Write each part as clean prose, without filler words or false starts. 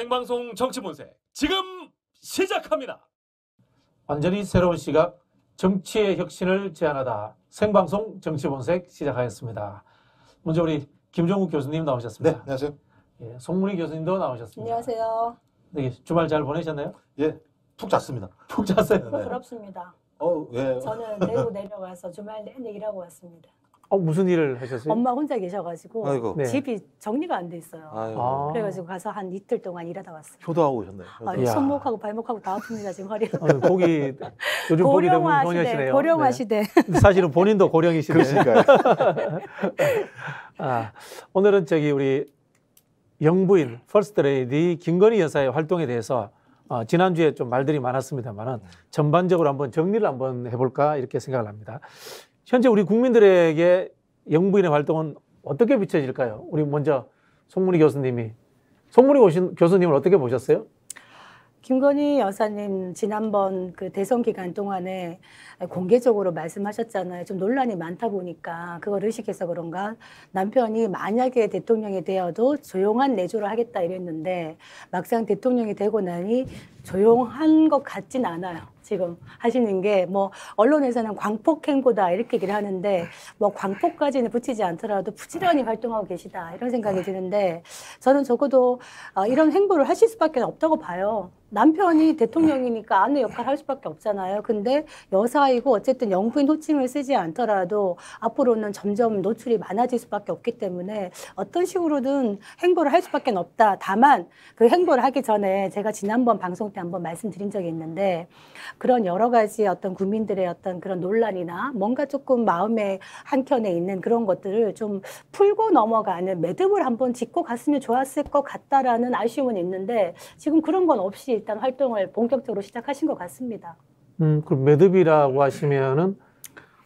생방송 정치본색 지금 시작합니다. 완전히 새로운 시각, 정치의 혁신을 제안하다. 생방송 정치본색 시작하겠습니다. 먼저 우리 김종욱 교수님 나오셨습니다. 네, 안녕하세요. 예, 송문희 교수님도 나오셨습니다. 안녕하세요. 네, 주말 잘 보내셨나요? 예, 푹 잤습니다. 푹 잤어요? 네. 부럽습니다. 예. 저는 대구 내려가서 주말 내내 일하고 왔습니다. 무슨 일을 하셨어요? 엄마 혼자 계셔가지고 아이고. 네. 집이 정리가 안 돼 있어요. 아이고. 아. 그래가지고 가서 한 이틀 동안 일하다 왔어요. 효도하고 오셨네요. 아, 이야. 손목하고 발목하고 다 아픕니다 지금 허리가. 보기 요즘 보기 너무 고령화 시대, 소녀시네요. 고령화 네. 시대. 사실은 본인도 고령이시네요. 그러니까요. 오늘은 우리 영부인 퍼스트 레이디 김건희 여사의 활동에 대해서 지난주에 좀 말들이 많았습니다만은 전반적으로 한번 정리를 한번 해볼까 이렇게 생각을 합니다. 현재 우리 국민들에게 영부인의 활동은 어떻게 비춰질까요? 우리 먼저 송문희 교수님이. 송문희 교수님을 어떻게 보셨어요? 김건희 여사님 지난번 그 대선 기간 동안에 공개적으로 말씀하셨잖아요. 좀 논란이 많다 보니까 그걸 의식해서 그런가 남편이 만약에 대통령이 되어도 조용한 내조를 하겠다 이랬는데 막상 대통령이 되고 나니 조용한 것 같진 않아요. 지금 하시는 게 뭐 언론에서는 광폭행보다 이렇게 얘기를 하는데 뭐 광폭까지는 붙이지 않더라도 부지런히 활동하고 계시다 이런 생각이 드는데 저는 적어도 이런 행보를 하실 수밖에 없다고 봐요. 남편이 대통령이니까 아내 역할을 할 수밖에 없잖아요. 근데 여사이고 어쨌든 영부인 호칭을 쓰지 않더라도 앞으로는 점점 노출이 많아질 수밖에 없기 때문에 어떤 식으로든 행보를 할 수밖에 없다. 다만 그 행보를 하기 전에 제가 지난번 방송 때 한번 말씀드린 적이 있는데 그런 여러 가지 어떤 국민들의 어떤 그런 논란이나 뭔가 조금 마음의 한켠에 있는 그런 것들을 좀 풀고 넘어가는 매듭을 한번 짚고 갔으면 좋았을 것 같다라는 아쉬움은 있는데 지금 그런 건 없이 일단 활동을 본격적으로 시작하신 것 같습니다. 그럼 매듭이라고 하시면은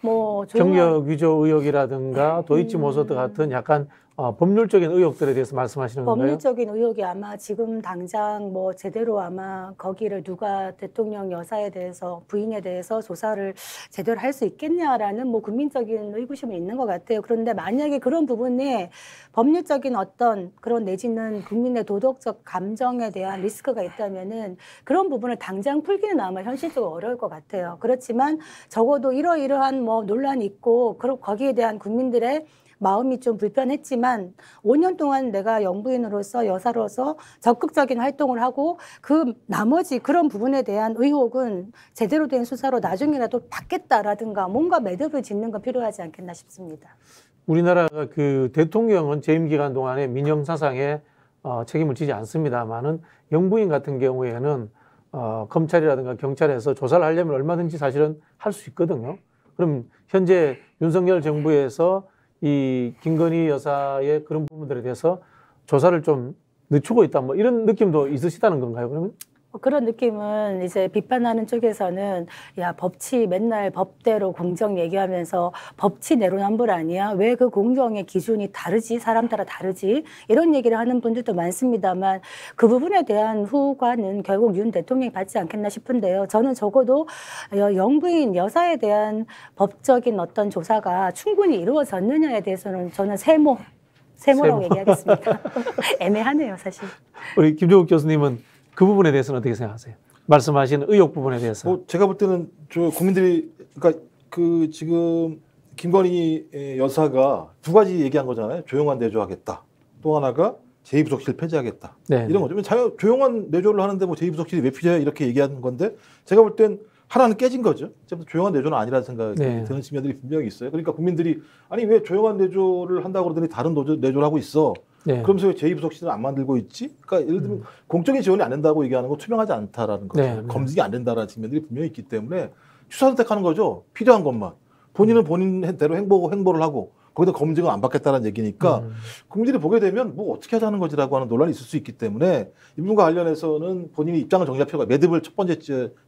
뭐 경력 위조 의혹이라든가 도이치모터스 같은 약간 법률적인 의혹들에 대해서 말씀하시는 건가요? 법률적인 의혹이 아마 지금 당장 뭐 제대로 아마 거기를 누가 대통령 여사에 대해서 부인에 대해서 조사를 제대로 할 수 있겠냐라는 뭐 국민적인 의구심이 있는 것 같아요. 그런데 만약에 그런 부분에 법률적인 어떤 그런 내지는 국민의 도덕적 감정에 대한 리스크가 있다면은 그런 부분을 당장 풀기는 아마 현실적으로 어려울 것 같아요. 그렇지만 적어도 이러이러한 뭐 논란이 있고 거기에 대한 국민들의 마음이 좀 불편했지만 5년 동안 내가 영부인으로서 여사로서 적극적인 활동을 하고 그 나머지 그런 부분에 대한 의혹은 제대로 된 수사로 나중에라도 받겠다라든가 뭔가 매듭을 짓는 건 필요하지 않겠나 싶습니다. 우리나라가 그 대통령은 재임 기간 동안에 민영사상에 책임을 지지 않습니다만은 영부인 같은 경우에는 검찰이라든가 경찰에서 조사를 하려면 얼마든지 사실은 할 수 있거든요. 그럼 현재 윤석열 정부에서 이 김건희 여사의 그런 부분들에 대해서 조사를 좀 늦추고 있다, 뭐 이런 느낌도 있으시다는 건가요, 그러면? 그런 느낌은 이제 비판하는 쪽에서는 야 법치 맨날 법대로 공정 얘기하면서 법치 내로남불 아니야? 왜 그 공정의 기준이 다르지? 사람 따라 다르지? 이런 얘기를 하는 분들도 많습니다만 그 부분에 대한 후과는 결국 윤 대통령이 받지 않겠나 싶은데요. 저는 적어도 영부인 여사에 대한 법적인 어떤 조사가 충분히 이루어졌느냐에 대해서는 저는 세모라고 얘기하겠습니다. 애매하네요, 사실. 우리 김종욱 교수님은 그 부분에 대해서는 어떻게 생각하세요? 말씀하신 의혹 부분에 대해서. 뭐 제가 볼 때는 저 국민들이 그러니까 그 지금 김건희 여사가 두 가지 얘기한 거잖아요. 조용한 내조하겠다. 또 하나가 제2부속실 폐지하겠다. 네. 이런 거죠. 조용한 내조를 하는데 뭐 제2부속실이 왜 필요해 이렇게 얘기하는 건데 제가 볼 땐 하나는 깨진 거죠. 조용한 내조는 아니라는 생각이 네. 드는 측면들이 분명히 있어요. 그러니까 국민들이 아니 왜 조용한 내조를 한다고 그러더니 다른 내조를 하고 있어. 네. 그러면서 왜 제2부속실을 안 만들고 있지? 그러니까 예를 들면 공적인 지원이 안 된다고 얘기하는 건 투명하지 않다라는 거죠. 네. 검증이 안 된다라는 측면들이 분명히 있기 때문에 취사 선택하는 거죠. 필요한 것만. 본인은 본인대로 행보를 하고 거기다 검증을 안 받겠다는 얘기니까 국민들이 보게 되면 뭐 어떻게 하자는 거지라고 하는 논란이 있을 수 있기 때문에 이 부분과 관련해서는 본인이 입장을 정리할 필요가 매듭을 첫 번째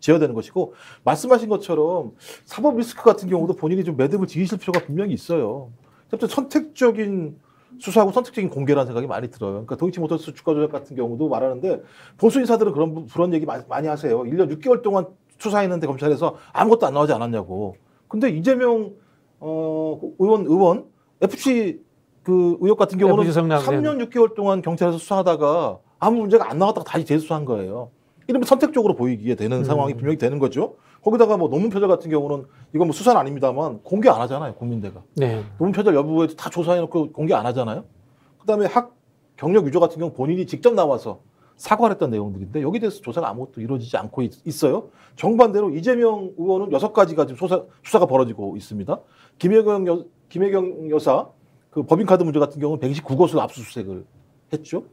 지어야 되는 것이고 말씀하신 것처럼 사법 리스크 같은 경우도 본인이 좀 매듭을 지으실 필요가 분명히 있어요. 어쨌든 선택적인 수사하고 선택적인 공개라는 생각이 많이 들어요. 그러니까 도이치모터스 주가 조작 같은 경우도 말하는데 보수 인사들은 그런 얘기 많이 하세요. 1년 6개월 동안 수사했는데 검찰에서 아무것도 안 나오지 않았냐고. 근데 이재명 의원 FC 그 의혹 같은 경우는 FC 성남, 3년 6개월 동안 경찰에서 수사하다가 아무 문제가 안 나왔다가 다시 재수사한 거예요. 이러면 선택적으로 보이게 되는 상황이 분명히 되는 거죠. 거기다가 뭐 논문 표절 같은 경우는 이건 뭐 수사는 아닙니다만 공개 안 하잖아요, 국민대가. 네. 논문 표절 여부에도 다 조사해놓고 공개 안 하잖아요. 그다음에 학 경력 유저 같은 경우 본인이 직접 나와서 사과를 했던 내용들인데 여기 대해서 조사가 아무것도 이루어지지 않고 있어요. 정반대로 이재명 의원은 6가지가 지금 수사가 벌어지고 있습니다. 김혜경 여사 그 법인카드 문제 같은 경우는 129곳을 압수수색을 했죠.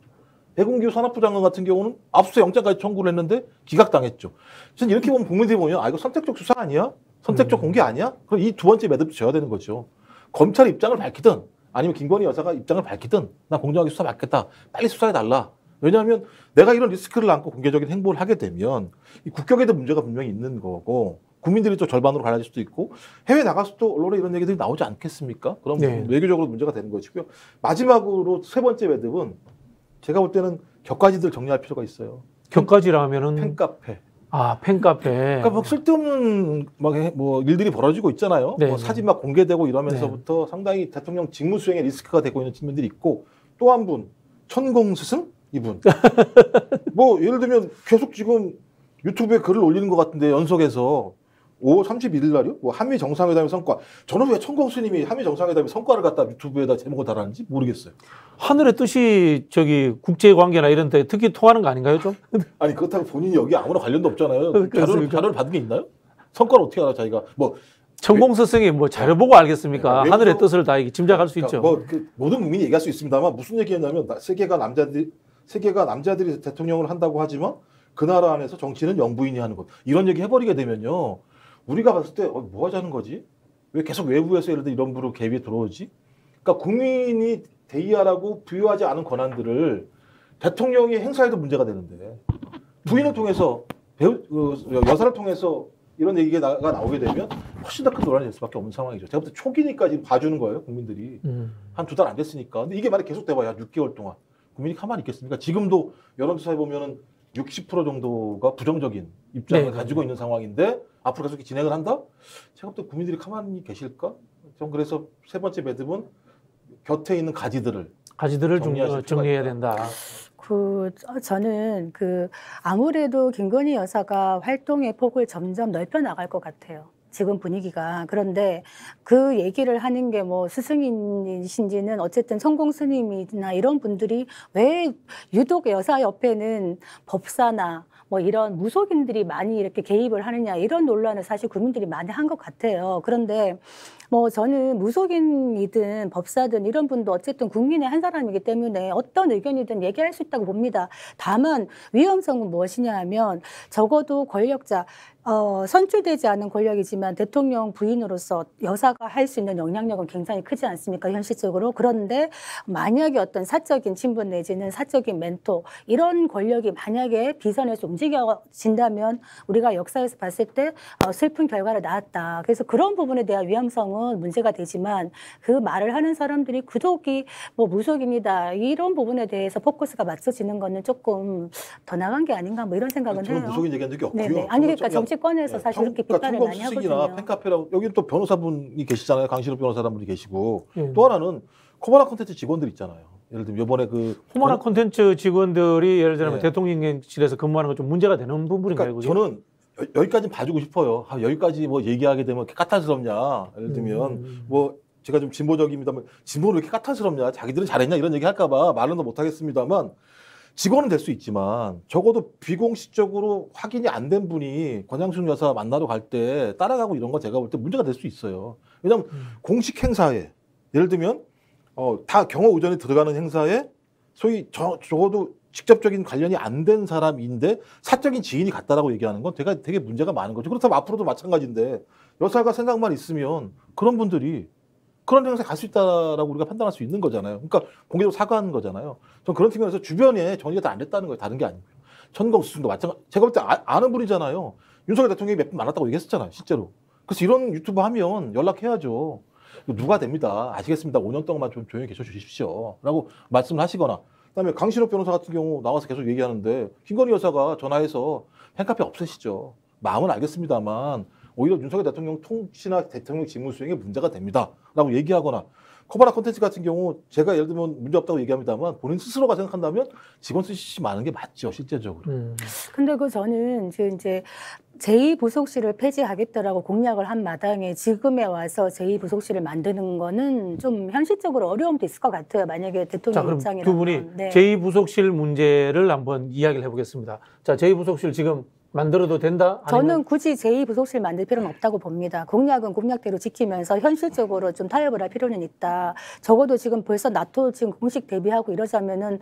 배공규 산업부 장관 같은 경우는 압수수색 영장까지 청구를 했는데 기각당했죠. 저는 이렇게 보면 국민들이 보면 이거 선택적 수사 아니야? 선택적 공개 아니야? 그럼 이 두 번째 매듭도 져야 되는 거죠. 검찰 입장을 밝히든 아니면 김건희 여사가 입장을 밝히든 나 공정하게 수사 받겠다. 빨리 수사해달라. 왜냐하면 내가 이런 리스크를 안고 공개적인 행보를 하게 되면 이 국격에도 문제가 분명히 있는 거고 국민들이 또 절반으로 갈라질 수도 있고 해외 나가서도 언론에 이런 얘기들이 나오지 않겠습니까? 그럼 네. 외교적으로 문제가 되는 것이고요. 마지막으로 세 번째 매듭은 제가 볼 때는 격가지들 정리할 필요가 있어요. 격가지라면은 팬카페. 팬카페. 그러니까 뭐 쓸데없는 뭐 일들이 벌어지고 있잖아요. 네, 뭐 네. 사진 막 공개되고 이러면서부터 상당히 대통령 직무 수행에 리스크가 되고 있는 측면들이 있고 또 한 분 천공스승 이분. 뭐 예를 들면 계속 지금 유튜브에 글을 올리는 것 같은데 연속해서 5월 31일 날이요? 뭐 한미 정상회담의 성과. 저는 왜 천공스님이 한미 정상회담의 성과를 갖다 유튜브에다 제목을 달았는지 모르겠어요. 하늘의 뜻이 저기 국제 관계나 이런 데 특히 통하는 거 아닌가요, 좀? 아니 그렇다고 본인이 여기 아무런 관련도 없잖아요. 그렇습니까? 자료를 받은 게 있나요? 성과를 어떻게 알아 자기가 뭐 천공스승이 뭐 자료 보고 알겠습니까? 네, 하늘의 외국으로- 뜻을 다 이게 짐작할 수 있죠. 뭐 모든 국민이 얘기할 수 있습니다만 무슨 얘기했냐면 세계가 남자들이 대통령을 한다고 하지만 그 나라 안에서 정치는 영부인이 하는 것. 이런 얘기 해버리게 되면요. 우리가 봤을 때 뭐 하자는 거지? 왜 계속 외부에서 예를 들어 이런 부로 개입이 들어오지? 그러니까 국민이 대의하라고 부여하지 않은 권한들을 대통령이 행사해도 문제가 되는데 부인을 통해서 여사를 통해서 이런 얘기가 나오게 되면 훨씬 더 큰 논란이 될 수밖에 없는 상황이죠. 제가 볼 때 초기니까 지금 봐주는 거예요, 국민들이. 한 2달 안 됐으니까. 근데 이게 만약 계속 돼봐야 6개월 동안 국민이 가만히 있겠습니까? 지금도 여론조사에 보면은 60% 정도가 부정적인 입장을 네. 가지고 있는 상황인데 앞으로 계속 진행을 한다? 제가 볼 때 국민들이 가만히 계실까? 전 그래서 세 번째 매듭은 곁에 있는 가지들을 정리하실 정리해야 필요가 된다. 저는 아무래도 김건희 여사가 활동의 폭을 점점 넓혀 나갈 것 같아요. 지금 분위기가. 그런데 그 얘기를 하는 게 뭐 스승이신지는 어쨌든 천공 스님이나 이런 분들이 왜 유독 여사 옆에는 법사나 뭐 이런 무속인들이 많이 이렇게 개입을 하느냐 이런 논란을 사실 국민들이 많이 한 것 같아요. 그런데 뭐 저는 무속인이든 법사든 이런 분도 어쨌든 국민의 한 사람이기 때문에 어떤 의견이든 얘기할 수 있다고 봅니다. 다만 위험성은 무엇이냐 하면 적어도 권력자 선출되지 않은 권력이지만 대통령 부인으로서 여사가 할 수 있는 영향력은 굉장히 크지 않습니까? 현실적으로. 그런데 만약에 어떤 사적인 친분 내지는 사적인 멘토 이런 권력이 만약에 비선에서 움직여진다면 우리가 역사에서 봤을 때 슬픈 결과를 낳았다. 그래서 그런 부분에 대한 위험성은 문제가 되지만 그 말을 하는 사람들이 구독이 뭐 무속인이다 이런 부분에 대해서 포커스가 맞춰지는 거는 조금 더 나간 게 아닌가 뭐 이런 생각은 저는 해요. 무속인 얘기한 적이 없고요. 네네. 아니 그러니까 정치권에서 사실 이렇게 비판을 많이 천공수식이나 하거든요. 팬카페라고 여기 또 변호사분이 계시잖아요. 강신욱 변호사라는 분이 계시고 예. 또 하나는 코바나 콘텐츠 직원들 있잖아요. 예를 들면 이번에 호마나 콘텐츠 직원들이 예를 들면 네. 대통령실에서 근무하는 건 좀 문제가 되는 부분인가요? 그러니까 저는 여기까지 봐주고 싶어요. 여기까지 뭐 얘기하게 되면 이렇게 까탈스럽냐. 예를 들면 뭐 제가 좀 진보적입니다만 진보는 왜 이렇게 까탈스럽냐. 자기들은 잘했냐 이런 얘기 할까봐 말은 더 못하겠습니다만 직원은 될 수 있지만 적어도 비공식적으로 확인이 안 된 분이 권양숙 여사 만나러 갈 때 따라가고 이런 거 제가 볼 때 문제가 될 수 있어요. 왜냐하면 공식 행사에 예를 들면 다 경호 의전이 들어가는 행사에 소위 적어도 직접적인 관련이 안 된 사람인데 사적인 지인이 갔다라고 얘기하는 건 되게 문제가 많은 거죠. 그렇다면 앞으로도 마찬가지인데 여사가 생각만 있으면 그런 분들이 그런 행사에 갈 수 있다라고 우리가 판단할 수 있는 거잖아요. 그러니까 공개적으로 사과하는 거잖아요. 전 그런 측면에서 주변에 정리가 다 안 됐다는 거예요. 다른 게 아니고요. 천공수승도 마찬가지. 제가 볼 때 아는 분이잖아요. 윤석열 대통령이 몇 분 만났다고 얘기했었잖아요. 실제로. 그래서 이런 유튜브 하면 연락해야죠. 누가 됩니다. 아시겠습니다. 5년 동안만 좀 조용히 계셔 주십시오. 라고 말씀을 하시거나. 그다음에 강신욱 변호사 같은 경우 나와서 계속 얘기하는데 김건희 여사가 전화해서 팬카페 없애시죠. 마음은 알겠습니다만 오히려 윤석열 대통령 통치나 대통령 직무 수행에 문제가 됩니다라고 얘기하거나 코바나 콘텐츠 같은 경우 제가 예를 들면 문제 없다고 얘기합니다만 본인 스스로가 생각한다면 직원 수시 많은 게 맞죠 실제적으로. 근데 저는 이제 제2부속실을 폐지하겠다라고 공약을 한 마당에 지금에 와서 제2부속실을 만드는 거는 좀 현실적으로 어려움도 있을 것 같아요. 만약에 자, 대통령 그럼 입장이라면. 두 분이 네. 제2부속실 문제를 한번 이야기를 해보겠습니다. 자, 제2부속실 지금 만들어도 된다? 저는 굳이 제2부속실 만들 필요는 없다고 봅니다. 공약은 공약대로 지키면서 현실적으로 좀 타협을 할 필요는 있다. 적어도 지금 벌써 나토 지금 공식 대비하고 이러자면은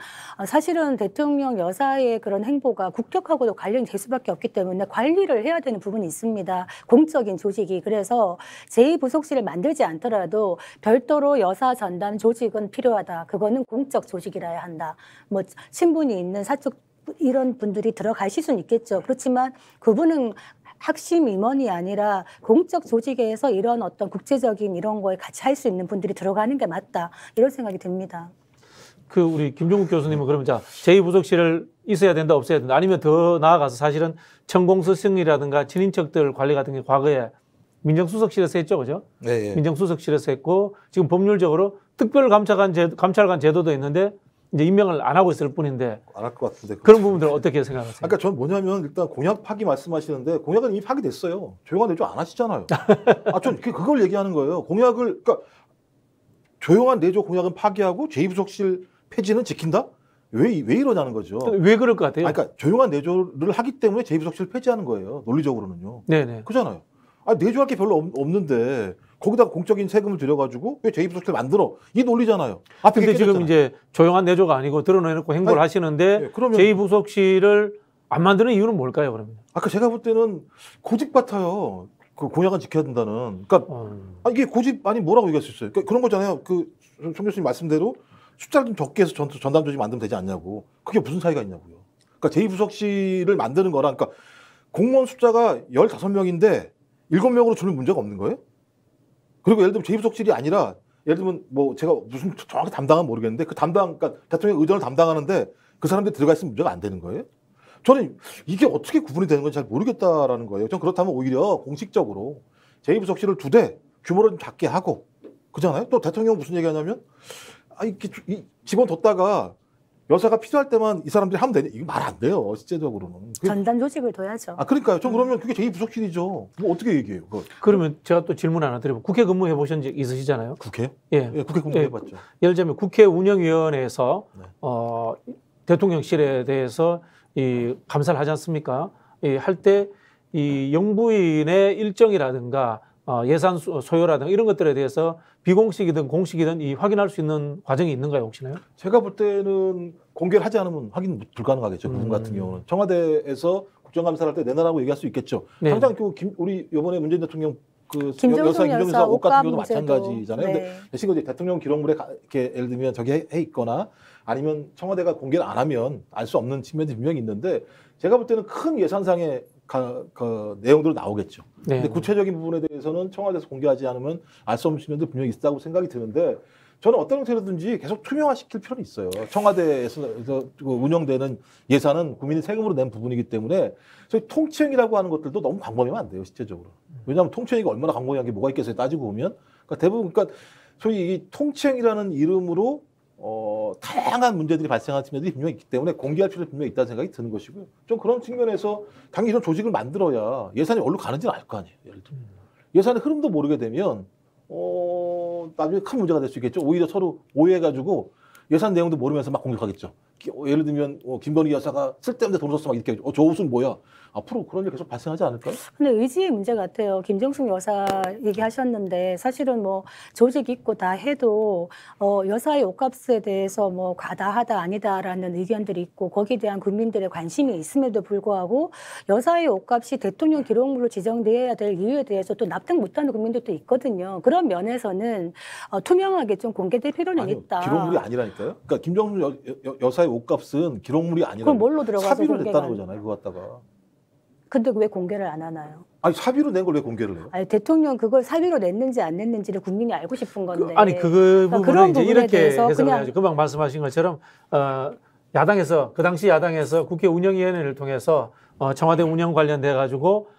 사실은 대통령 여사의 그런 행보가 국격하고도 관련이 될 수밖에 없기 때문에 관리를 해야 되는 부분이 있습니다. 공적인 조직이. 그래서 제2부속실을 만들지 않더라도 별도로 여사 전담 조직은 필요하다. 그거는 공적 조직이라야 한다. 뭐 신분이 있는 사적 이런 분들이 들어가실 수는 있겠죠. 그렇지만 그분은 학심 임원이 아니라 공적 조직에서 이런 어떤 국제적인 이런 거에 같이 할 수 있는 분들이 들어가는 게 맞다. 이런 생각이 듭니다. 그 우리 김종국 교수님은 그러면 자, 제2부속실을 있어야 된다, 없어야 된다. 아니면 더 나아가서 사실은 천공스승이라든가 친인척들 관리 같은 게 과거에 민정수석실에서 했죠, 그죠? 네, 민정수석실에서 했고 지금 법률적으로 특별감찰관 제도도 있는데 이제 임명을 안 하고 있을 뿐인데 안 할 것 같은데 그런 부분들 어떻게 생각하세요? 그러니까 전 뭐냐면 일단 공약 파기 말씀하시는데 공약은 이미 파기됐어요. 조용한 내조 안 하시잖아요. 전 그걸 얘기하는 거예요. 공약을 그러니까 조용한 내조 공약은 파기하고 제2부속실 폐지는 지킨다? 왜 이러냐는 거죠. 왜 그럴 것 같아요? 그러니까 조용한 내조를 하기 때문에 제2부속실 폐지하는 거예요. 논리적으로는요. 네네. 그잖아요. 내조할 게 별로 없는데 거기다가 공적인 세금을 들여가지고 왜 제2부속실 만들어? 이 논리잖아요. 근데 지금 이제 조용한 내조가 아니고 드러내놓고 행보를 하시는데 네, 그러면 제2부속실을 안 만드는 이유는 뭘까요, 그러면? 아까 제가 볼 때는 고집 같아요. 그 공약은 지켜야 된다는. 그러니까 이게 고집 아니 뭐라고 얘기할 수 있어요. 그러니까 그런 거잖아요. 송 교수님 말씀대로 숫자를 좀 적게 해서 전담 조직 만들면 되지 않냐고. 그게 무슨 차이가 있냐고요. 그러니까 제2부속실을 만드는 거랑 그러니까 공무원 숫자가 15명인데 7명으로 줄면 문제가 없는 거예요? 그리고 예를 들면 제2부속실이 아니라 예를 들면 뭐 제가 무슨 정확히 담당은 모르겠는데 그러니까 대통령 의전을 담당하는데 그 사람들이 들어가 있으면 문제가 안 되는 거예요? 저는 이게 어떻게 구분이 되는 건지 잘 모르겠다라는 거예요. 전 그렇다면 오히려 공식적으로 제2부속실을 2대 규모를 좀 작게 하고 그잖아요. 또 대통령 무슨 얘기하냐면 이 직원 뒀다가 여사가 필요할 때만 이 사람들이 하면 되냐? 이거 말 안 돼요. 실제적으로는. 전담 조직을 둬야죠. 그러니까요. 전 그러면 그게 제2부속실이죠. 뭐 어떻게 얘기해요? 그걸. 그러면 제가 또 질문 하나 드려보면 국회 근무해 보신 적 있으시잖아요. 국회? 예. 국회 근무해봤죠. 예를 들면 국회 운영위원회에서 네. 대통령실에 대해서 이 감사를 하지 않습니까? 할 때 이 영부인의 일정이라든가 예산 소요라든가 이런 것들에 대해서 비공식이든 공식이든 이 확인할 수 있는 과정이 있는가요, 혹시나요? 제가 볼 때는 공개를 하지 않으면 확인 불가능하겠죠. 그분 같은 경우는 청와대에서 국정감사를 할 때 내놔라고 얘기할 수 있겠죠. 네. 당장 우리 이번에 문재인 대통령 김정숙 여사 옷 같은 옷값 경우도 마찬가지잖아요. 네. 근데 대신 이제 대통령 기록물에 이렇게 예를 들면 저기 해 있거나 아니면 청와대가 공개를 안 하면 알 수 없는 측면이 분명히 있는데 제가 볼 때는 큰 예산상의 그 내용들은 나오겠죠. 네. 근데 구체적인 부분에 대해서는 청와대에서 공개하지 않으면 알 수 없는 측면도 분명히 있다고 생각이 드는데 저는 어떤 형태로든지 계속 투명화시킬 필요는 있어요. 청와대에서 운영되는 예산은 국민이 세금으로 낸 부분이기 때문에 저희 통치행위라고 하는 것들도 너무 광범위하면 안 돼요, 실제적으로. 왜냐하면 통치행위가 얼마나 광범위한 게 뭐가 있겠어요, 따지고 보면. 그러니까 대부분, 소위 이 통치행위라는 이름으로 다양한 문제들이 발생하는 측면들이 분명히 있기 때문에 공개할 필요가 분명히 있다는 생각이 드는 것이고요. 좀 그런 측면에서 당연히 이런 조직을 만들어야 예산이 어디로 가는지는 알 거 아니에요, 예를 들면. 예산의 흐름도 모르게 되면 나중에 큰 문제가 될 수 있겠죠. 오히려 서로 오해해가지고 예산 내용도 모르면서 막 공격하겠죠. 예를 들면 김건희 여사가 쓸데없는 돈 썼어 막 이렇게 저 옷은 뭐야? 앞으로 그런 일 계속 발생하지 않을까요? 근데 의지의 문제 같아요. 김정숙 여사 얘기하셨는데 사실은 뭐 조직 있고 다 해도 여사의 옷값에 대해서 뭐 과다하다 아니다라는 의견들이 있고 거기에 대한 국민들의 관심이 있음에도 불구하고 여사의 옷값이 대통령 기록물로 지정되어야 될 이유에 대해서 또 납득 못하는 국민들도 있거든요. 그런 면에서는 투명하게 좀 공개될 필요는 아니요, 있다. 기록물이 아니라니까요. 그러니까 김정숙 여사의 옷값은 기록물이 아니라 그럼 뭘로 들어가서 사비로 공개가 냈다는 거잖아요. 그거 갖다가. 근데 왜 공개를 안 하나요? 아니 사비로 낸 걸 왜 공개를 해요? 아니, 대통령 그걸 사비로 냈는지 안 냈는지를 국민이 알고 싶은 건데. 그 부분은 그런 이제 부분에 이렇게 대해서 해석을 그냥 해야죠. 금방 말씀하신 것처럼 야당에서 그 당시 야당에서 국회 운영위원회를 통해서 청와대 운영 관련돼 가지고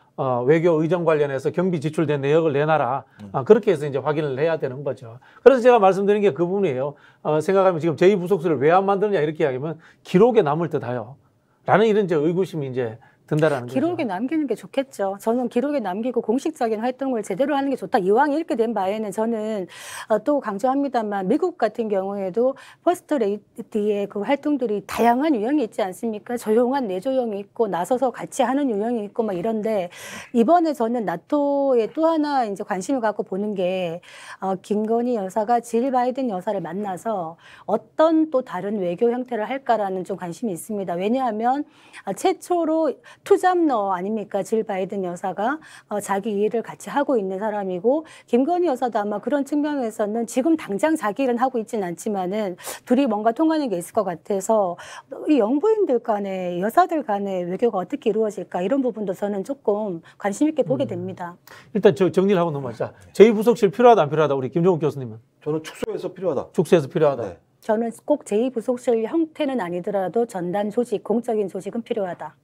외교 의정 관련해서 경비 지출된 내역을 내놔라. 그렇게 해서 이제 확인을 해야 되는 거죠. 그래서 제가 말씀드린 게 그 부분이에요. 생각하면 지금 제2부속실을 왜 안 만드느냐 이렇게 이야기하면 기록에 남을 듯하요. 라는 이런 이제 의구심이 이제 든다라는 거죠. 기록에 남기는 게 좋겠죠. 저는 기록에 남기고 공식적인 활동을 제대로 하는 게 좋다. 이왕 이렇게 된 바에는 저는 또 강조합니다만 미국 같은 경우에도 퍼스트 레이디의 그 활동들이 다양한 유형이 있지 않습니까? 조용한 내조형이 있고 나서서 같이 하는 유형이 있고 막 이런데 이번에 저는 나토에 또 하나 이제 관심을 갖고 보는 게 김건희 여사가 질 바이든 여사를 만나서 어떤 또 다른 외교 형태를 할까라는 좀 관심이 있습니다. 왜냐하면 최초로 투잡러 아닙니까? 질 바이든 여사가 자기 일을 같이 하고 있는 사람이고 김건희 여사도 아마 그런 측면에서는 지금 당장 자기 일은 하고 있지는 않지만은 둘이 뭔가 통하는 게 있을 것 같아서 이 영부인들 간에 여사들 간의 외교가 어떻게 이루어질까 이런 부분도 저는 조금 관심 있게 보게 됩니다. 일단 정리를 하고 넘어가자. 제2부속실 필요하다 안 필요하다 우리 김종욱 교수님은? 저는 축소해서 필요하다. 축소해서 필요하다. 네. 저는 꼭 제2부속실 형태는 아니더라도 전담 조직, 공적인 조직은 필요하다.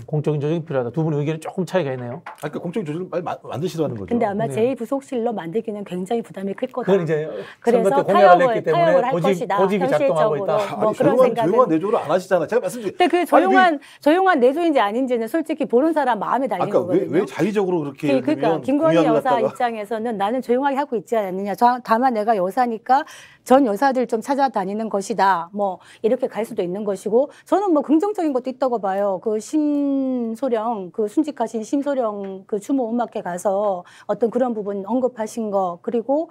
공적인 조직이 필요하다. 두 분의 의견이 조금 차이가 있네요. 그러니까 공적인 조직을 빨리 만드시라는 거죠. 근데 아마 네. 제2부속실로 만들기는 굉장히 부담이 클 거다. 그건 이제 그래서 선거 때 공약을 냈기 타협을 때문에 할 것이다. 고집이 작동하고 현실적으로. 있다. 뭐 아니, 그런 생각은. 조용한 내조를 안 하시잖아요. 제가 말씀드린. 근데 그 조용한 내조인지 아닌지는 솔직히 보는 사람 마음에 달린 아까 거거든요. 왜 자의적으로 그렇게 그러니까 김건희 공약을 여사 갖다가 입장에서는 나는 조용하게 하고 있지 않느냐. 다만 내가 여사니까 전 여사들 좀 찾아다니는 것이다. 뭐 이렇게 갈 수도 있는 것이고 저는 뭐 긍정적인 것도 있다고 봐요. 그 심소령 그 순직하신 심소령 그 추모 음악회 가서 어떤 그런 부분 언급하신 거 그리고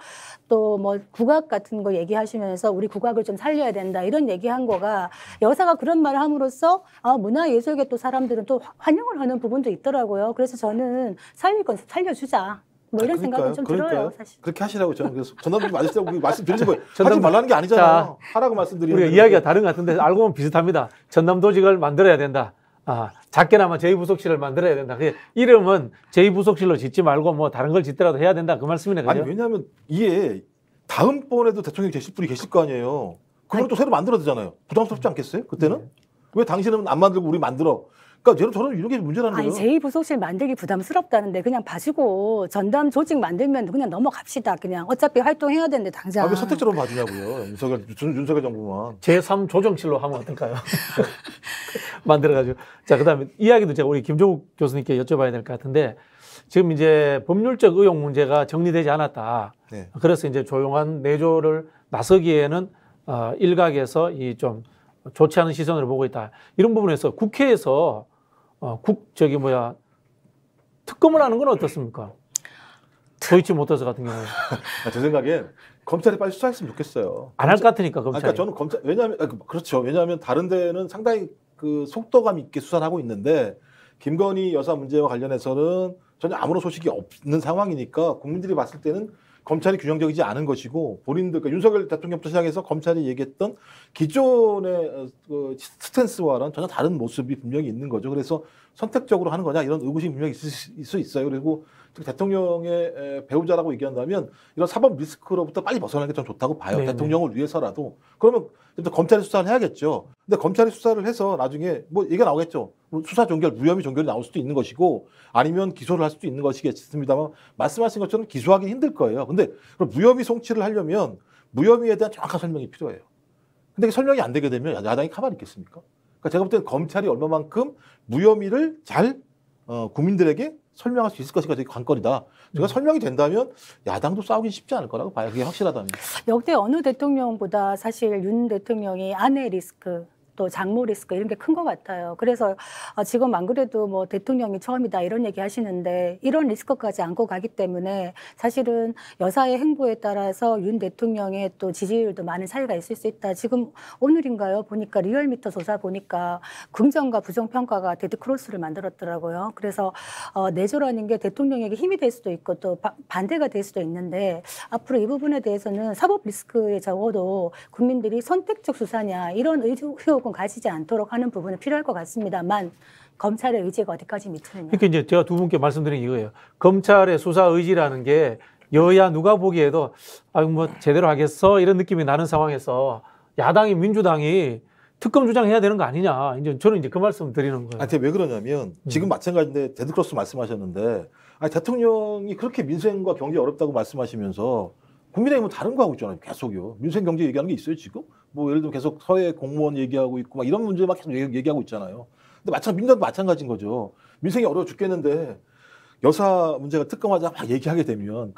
또 뭐 국악 같은 거 얘기하시면서 우리 국악을 좀 살려야 된다 이런 얘기한 거가 여사가 그런 말을 함으로써 문화예술계 또 사람들은 또 환영을 하는 부분도 있더라고요. 그래서 저는 살릴 건 살려주자. 뭐 이런 생각은 좀 들어요, 사실. 그렇게 하시라고 저는 그래서 전담도 맞으시라고 말씀드리는 거예요. 하지 전담- 말라는 게 아니잖아요. 자, 하라고 말씀드리는 우리가 이야기가 다른 것 같은데 알고 보면 비슷합니다. 전남 조직을 만들어야 된다. 작게나마 제2부속실을 만들어야 된다. 그 이름은 제2부속실로 짓지 말고 뭐 다른 걸 짓더라도 해야 된다. 그 말씀이네. 그죠? 아니 왜냐하면 이게 다음번에도 대통령이 되실 분이 계실 거 아니에요. 그걸 또 새로 만들어야 되잖아요. 부담스럽지 않겠어요? 그때는? 왜 당신은 안 만들고 우리 만들어? 그러니까 저는 이런 게 문제라는 아니 거예요. 제2부속실 만들기 부담스럽다는데 그냥 봐주고 전담 조직 만들면 그냥 넘어갑시다. 그냥 어차피 활동해야 되는데 당장. 왜 선택적으로 봐주냐고요. 윤석열 정부만. 제3조정실로 하면 어떨까요? 만들어가지고. 자, 그 다음에 이야기도 제가 우리 김종욱 교수님께 여쭤봐야 될 것 같은데 지금 이제 법률적 의혹 문제가 정리되지 않았다. 네. 그래서 이제 조용한 내조를 나서기에는 일각에서 이 좀 좋지 않은 시선으로 보고 있다. 이런 부분에서 국회에서 특검을 하는 건 어떻습니까? 도이치모터스 같은 경우에. 제 생각엔 검찰이 빨리 수사했으면 좋겠어요. 안 할 것 같으니까 검찰이. 그러니까 저는 검찰 왜냐하면 그렇죠. 왜냐하면 다른 데는 상당히 그 속도감 있게 수사를 하고 있는데 김건희 여사 문제와 관련해서는 전혀 아무런 소식이 없는 상황이니까 국민들이 봤을 때는 검찰이 균형적이지 않은 것이고 본인들 그러니까 윤석열 대통령부터 시작해서 검찰이 얘기했던 기존의 그 스탠스와는 전혀 다른 모습이 분명히 있는 거죠. 그래서 선택적으로 하는 거냐 이런 의구심이 분명히 있을 수 있어요. 그리고 대통령의 배우자라고 얘기한다면 이런 사법 리스크로부터 빨리 벗어나는 게 좀 좋다고 봐요. 네네. 대통령을 위해서라도. 그러면 일단 검찰이 수사를 해야겠죠. 근데 검찰이 수사를 해서 나중에 뭐 얘기가 나오겠죠. 뭐 수사 종결, 무혐의 종결이 나올 수도 있는 것이고 아니면 기소를 할 수도 있는 것이겠습니다만 말씀하신 것처럼 기소하기 힘들 거예요. 근데 그럼 무혐의 송치를 하려면 무혐의에 대한 정확한 설명이 필요해요. 근데 설명이 안 되게 되면 야당이 가만히 있겠습니까? 그러니까 제가 볼 때는 검찰이 얼마만큼 무혐의를 잘 국민들에게 설명할 수 있을 것인가 되게 관건이다. 제가 설명이 된다면 야당도 싸우기 쉽지 않을 거라고 봐요. 그게 확실하다면. 역대 어느 대통령보다 사실 윤 대통령이 아내 리스크 또 장모 리스크 이런 게 큰 것 같아요. 그래서 지금 안 그래도 뭐 대통령이 처음이다 이런 얘기 하시는데 이런 리스크까지 안고 가기 때문에 사실은 여사의 행보에 따라서 윤 대통령의 또 지지율도 많은 차이가 있을 수 있다. 지금 오늘인가요? 보니까 리얼미터 조사 보니까 긍정과 부정 평가가 데드크로스를 만들었더라고요. 그래서 내조라는 게 대통령에게 힘이 될 수도 있고 또 반대가 될 수도 있는데 앞으로 이 부분에 대해서는 사법 리스크에 적어도 국민들이 선택적 수사냐 이런 의혹 가지지 않도록 하는 부분은 필요할 것 같습니다만 검찰의 의지가 어디까지 미치느냐. 그러니까 이제 제가 두 분께 말씀드린 이거예요. 검찰의 수사 의지라는 게 여야 누가 보기에도 뭐 제대로 하겠어 이런 느낌이 나는 상황에서 야당이 민주당이 특검 주장해야 되는 거 아니냐. 이제 저는 이제 그 말씀 드리는 거예요. 왜 그러냐면 지금 마찬가지인데 데드크로스 말씀하셨는데 대통령이 그렇게 민생과 경제 어렵다고 말씀하시면서 국민의힘은 다른 거 하고 있잖아요. 계속요. 민생 경제 얘기하는 게 있어요 지금? 뭐 예를 들면 계속 사회 공무원 얘기하고 있고 막 이런 문제 막 계속 얘기하고 있잖아요. 근데 민주당도 마찬가지인 거죠. 민생이 어려워 죽겠는데 여사 문제가 특검하자 막 얘기하게 되면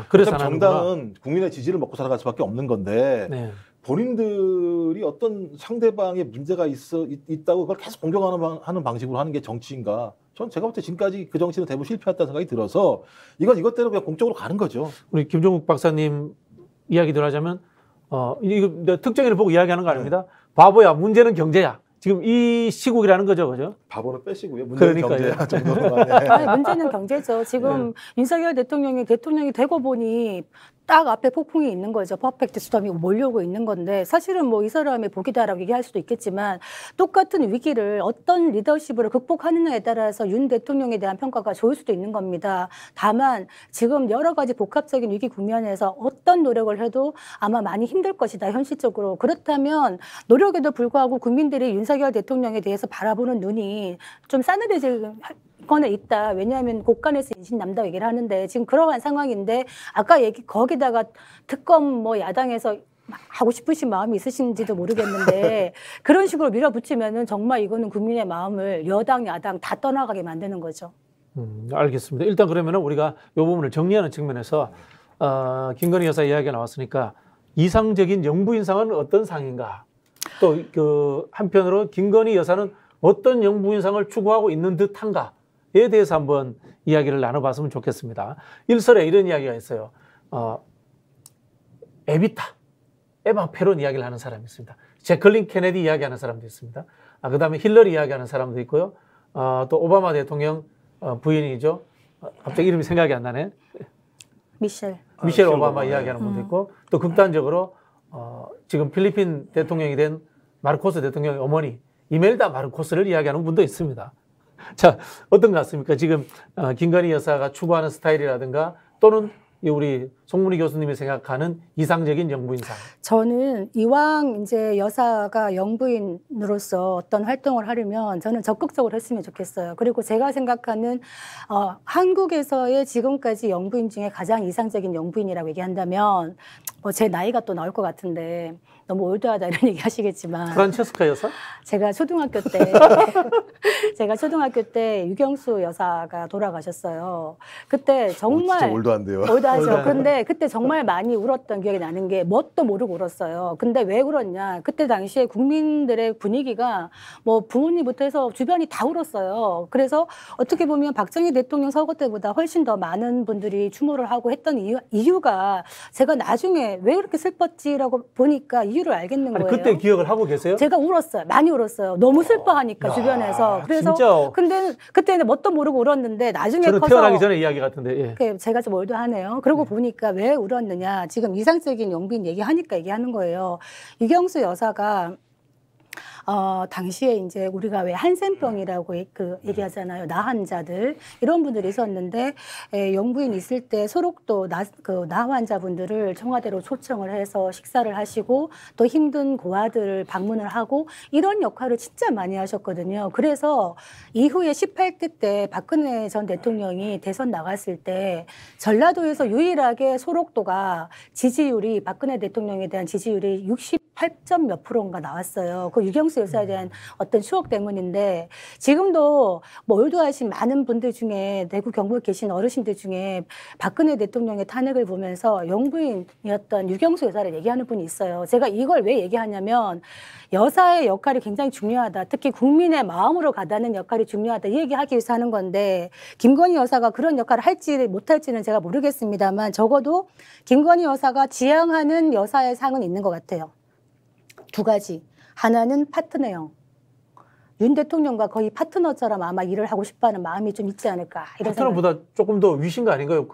그래서 정당은 국민의 지지를 먹고 살아갈 수밖에 없는 건데 네. 본인들이 어떤 상대방의 문제가 있다고 그걸 계속 공격하는 방식으로 하는 게 정치인가? 전 제가 볼 때 지금까지 그 정치는 대부분 실패했다는 생각이 들어서 이것대로 그냥 공적으로 가는 거죠. 우리 김종국 박사님 이야기들 하자면 이거 특정인을 보고 이야기하는 거 아닙니다. 바보야, 문제는 경제야. 지금 이 시국이라는 거죠, 그죠? 바보는 빼시고요. 문제는 경제야 정도로만. 네. 아니, 문제는 경제죠. 지금 윤석열 대통령이 되고 보니 딱 앞에 폭풍이 있는 거죠. 퍼펙트 스톰이 몰려오고 있는 건데 사실은 뭐 이 사람의 복이다라고 얘기할 수도 있겠지만 똑같은 위기를 어떤 리더십으로 극복하느냐에 따라서 윤 대통령에 대한 평가가 좋을 수도 있는 겁니다. 다만 지금 여러 가지 복합적인 위기 국면에서 어떤 노력을 해도 아마 많이 힘들 것이다, 현실적으로. 그렇다면 노력에도 불구하고 국민들이 윤석열 대통령에 대해서 바라보는 눈이 좀 싸늘해질 거는 있다. 왜냐하면 곳간에서 인신남다 얘기를 하는데 지금 그러한 상황인데 아까 거기다가 특검 뭐 야당에서 하고 싶으신 마음이 있으신지도 모르겠는데 그런 식으로 밀어붙이면은 정말 이거는 국민의 마음을 여당 야당 다 떠나가게 만드는 거죠. 알겠습니다. 일단 그러면은 우리가 이 부분을 정리하는 측면에서 김건희 여사 이야기가 나왔으니까 이상적인 영부인상은 어떤 상인가? 또 그 한편으로 김건희 여사는 어떤 영부인상을 추구하고 있는 듯한가에 대해서 한번 이야기를 나눠봤으면 좋겠습니다. 일설에 이런 이야기가 있어요. 에바 페론 이야기를 하는 사람이 있습니다. 제클린 케네디 이야기하는 사람도 있습니다. 그다음에 힐러리 이야기하는 사람도 있고요. 또 오바마 대통령 부인이죠. 갑자기 이름이 생각이 안 나네. 미셸 오바마 이야기하는 분도 있고, 또 극단적으로 지금 필리핀 대통령이 된 마르코스 대통령의 어머니 이멜다 마르코스를 이야기하는 분도 있습니다. 자, 어떤 것 같습니까? 지금 김건희 여사가 추구하는 스타일이라든가 또는 우리 송문희 교수님이 생각하는 이상적인 영부인상. 저는 이왕 이제 여사가 영부인으로서 어떤 활동을 하려면 저는 적극적으로 했으면 좋겠어요. 그리고 제가 생각하는 한국에서의 지금까지 영부인 중에 가장 이상적인 영부인이라고 얘기한다면 제 나이가 또 나올 것 같은데 너무 올드하다 이런 얘기 하시겠지만 프란체스카 여사? 제가 초등학교 때 유경수 여사가 돌아가셨어요. 그때 정말 진짜 올드한데요. 올드하죠. 그런데 그때 정말 많이 울었던 기억이 나는 게 뭣도 모르고 울었어요. 근데 왜 울었냐? 그때 당시에 국민들의 분위기가 뭐 부모님부터 해서 주변이 다 울었어요. 그래서 어떻게 보면 박정희 대통령 서거 때보다 훨씬 더 많은 분들이 추모를 하고 했던 이유가 제가 나중에 왜 그렇게 슬펐지라고 보니까 이유를 알겠는 거예요. 그때 기억을 하고 계세요? 제가 울었어요. 많이 울었어요. 너무 슬퍼하니까 주변에서. 그래서 진짜. 근데 그때는 뭣도 모르고 울었는데 나중에 저는 커서 태어나기 전에 이야기 같은데. 예. 제가 좀 올드하네요. 그러고 보니까 왜 울었느냐. 지금 이상적인 영부인 얘기하니까 얘기하는 거예요. 유경수 여사가 당시에 이제 우리가 왜 한센병이라고 얘기하잖아요. 나환자들 이런 분들이 있었는데 영부인 있을 때 소록도 나환자분들을 청와대로 초청을 해서 식사를 하시고 또 힘든 고아들을 방문을 하고 이런 역할을 진짜 많이 하셨거든요. 그래서 이후에 18대 때 박근혜 전 대통령이 대선 나갔을 때 전라도에서 유일하게 소록도가 지지율이 박근혜 대통령에 대한 지지율이 68점 몇 프로인가 나왔어요. 그 유경수 여사에 대한 어떤 추억 때문인데 지금도 뭐 올드하신 많은 분들 중에 대구 경북에 계신 어르신들 중에 박근혜 대통령의 탄핵을 보면서 영부인이었던 유경수 여사를 얘기하는 분이 있어요. 제가 이걸 왜 얘기하냐면 여사의 역할이 굉장히 중요하다. 특히 국민의 마음으로 가다는 역할이 중요하다. 이 얘기하기 위해서 하는 건데 김건희 여사가 그런 역할을 할지 못할지는 제가 모르겠습니다만 적어도 김건희 여사가 지향하는 여사의 상은 있는 것 같아요. 두 가지. 하나는 파트너형. 윤 대통령과 거의 파트너처럼 아마 일을 하고 싶어하는 마음이 좀 있지 않을까. 이런 파트너보다 조금 더 위신 거 아닌가요?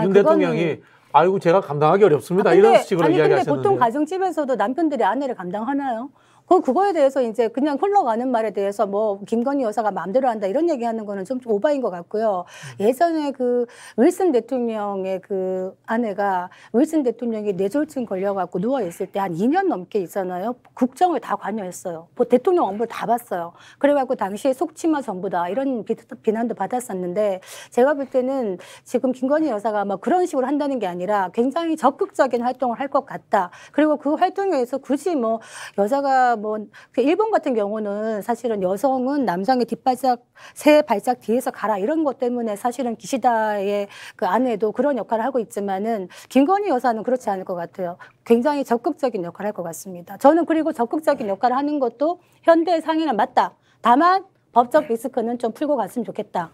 윤 대통령이 아이고 제가 감당하기 어렵습니다. 이런 식으로 이야기하셨는데. 근데 보통 가정집에서도 남편들이 아내를 감당하나요? 그거에 대해서 이제 그냥 흘러가는 말에 대해서 뭐 김건희 여사가 마음대로 한다 이런 얘기하는 거는 좀 오바인 것 같고요. 예전에 그 윌슨 대통령의 그 아내가 윌슨 대통령이 뇌졸중 걸려갖고 누워 있을 때 한 2년 넘게 있잖아요. 국정을 다 관여했어요. 뭐 대통령 업무를 다 봤어요. 그래갖고 당시에 속치마 정부다 이런 비난도 받았었는데 제가 볼 때는 지금 김건희 여사가 막 그런 식으로 한다는 게 아니라 굉장히 적극적인 활동을 할 것 같다. 그리고 그 활동에서 굳이 뭐 여자가 뭐 그 일본 같은 경우는 사실은 여성은 남성의 뒷발짝 세 발짝 뒤에서 가라 이런 것 때문에 사실은 기시다의 그 아내도 그런 역할을 하고 있지만은 김건희 여사는 그렇지 않을 것 같아요. 굉장히 적극적인 역할을 할 것 같습니다. 저는 그리고 적극적인 역할을 하는 것도 현대 상인은 맞다. 다만 법적 리스크는 좀 풀고 갔으면 좋겠다.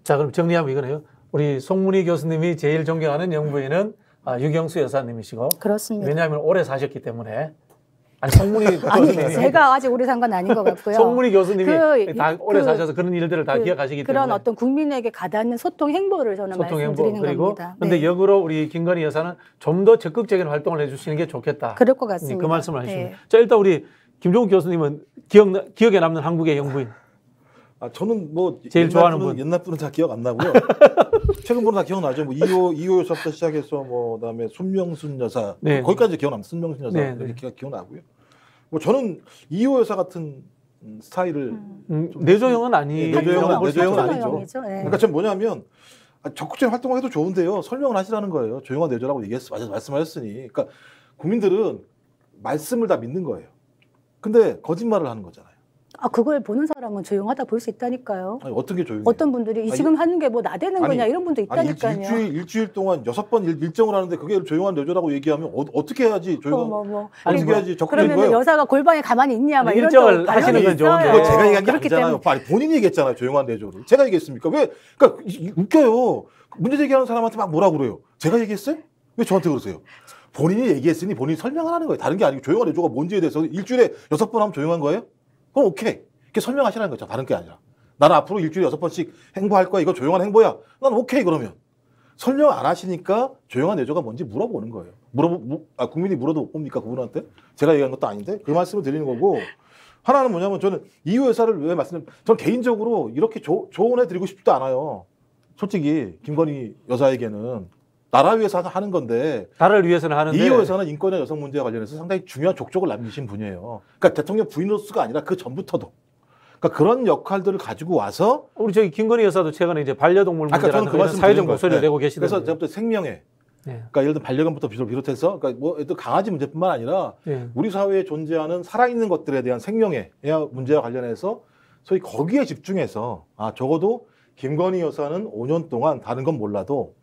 자, 그럼 정리하면 이거네요. 우리 송문희 교수님이 제일 존경하는 영부인은 유경수 여사님이시고. 그렇습니다. 왜냐하면 오래 사셨기 때문에. 아니, 송문희 교수님이. 제가 아직 오래 산 건 아닌 것 같고요. 송문희 교수님이 다 오래 사셔서 그런 일들을 다 기억하시기 때문에. 그런 어떤 국민에게 가닿는 소통 행보를 저는 말씀드리는 겁니다. 그런데 네. 역으로 우리 김건희 여사는 좀 더 적극적인 활동을 해주시는 게 좋겠다. 그럴 것 같습니다. 그 말씀을 하시면. 네. 자, 일단 우리 김종국 교수님은 기억에 남는 한국의 영부인. 저는 뭐 제일 좋아하는 분. 옛날 분은 다 기억 안 나고요. 최근 분은 다 기억나죠. 뭐 이호 여사부터 시작해서 뭐 그다음에 손명순 여사 네. 거기까지 기억납니다. 손명순 여사 네, 이렇게 기억나고요. 뭐 저는 이호 여사 같은 스타일을 내조형은 아니. 내조형은 내조형은 아니죠. 네. 그러니까 저는 뭐냐면 적극적인 활동을 해도 좋은데요. 설명을 하시라는 거예요. 조용한 내조라고 말씀하셨으니. 그러니까 국민들은 말씀을 다 믿는 거예요. 근데 거짓말을 하는 거잖아요. 그걸 보는 사람은 조용하다 볼 수 있다니까요. 아니, 어떤 게 조용해요? 어떤 분들이 지금 하는 게 뭐 나대는 거냐 이런 분도 있다니까요. 일주일 동안 6번 일정을 하는데 그게 조용한 내조라고 얘기하면 어떻게 해야지 어떻게 해야지 적극적인 그러면 거예요? 여사가 골방에 가만히 있냐 막 이런 일정을 또 하시는 건 좋은데. 그거 제가 얘기한 게 그렇기 아니잖아요. 아니, 본인이 얘기했잖아요. 조용한 내조를. 제가 얘기했습니까? 왜? 그러니까 웃겨요. 문제 제기하는 사람한테 막 뭐라 그래요. 제가 얘기했어요? 왜 저한테 그러세요? 본인이 얘기했으니 본인이 설명을 하는 거예요. 다른 게 아니고 조용한 내조가 뭔지에 대해서 일주일에 6번 하면 조용한 거예요? 그럼 오케이. 이렇게 설명하시라는 거죠. 다른 게 아니라. 나는 앞으로 일주일에 6번씩 행보할 거야. 이거 조용한 행보야. 난 오케이 그러면. 설명 안 하시니까 조용한 내조가 뭔지 물어보는 거예요. 국민이 물어도 못 봅니까 그분한테? 제가 얘기한 것도 아닌데 그 말씀을 드리는 거고. 하나는 뭐냐면 저는 이호 여사를 왜 저는 개인적으로 이렇게 조언해 드리고 싶지도 않아요. 솔직히 김건희 여사에게는 나라 위해서 하는 건데 나라를 위해서는 하는데 이호 여사는 인권과 여성 문제와 관련해서 상당히 중요한 족적을 남기신 분이에요. 그러니까 대통령 부인으로서가 아니라 그 전부터도. 그러니까 그런 역할들을 가지고 와서 우리 저기 김건희 여사도 최근에 이제 반려동물 문제라는 그 말씀 사회적 목소리를 내고 계시던데. 그래서 제가 생명에 네. 그러니까 예를 들면 반려견부터 비롯해서 그러니까 뭐 또 강아지 문제뿐만 아니라 네. 우리 사회에 존재하는 살아있는 것들에 대한 생명의 문제와 관련해서 소위 거기에 집중해서 적어도 김건희 여사는 5년 동안 다른 건 몰라도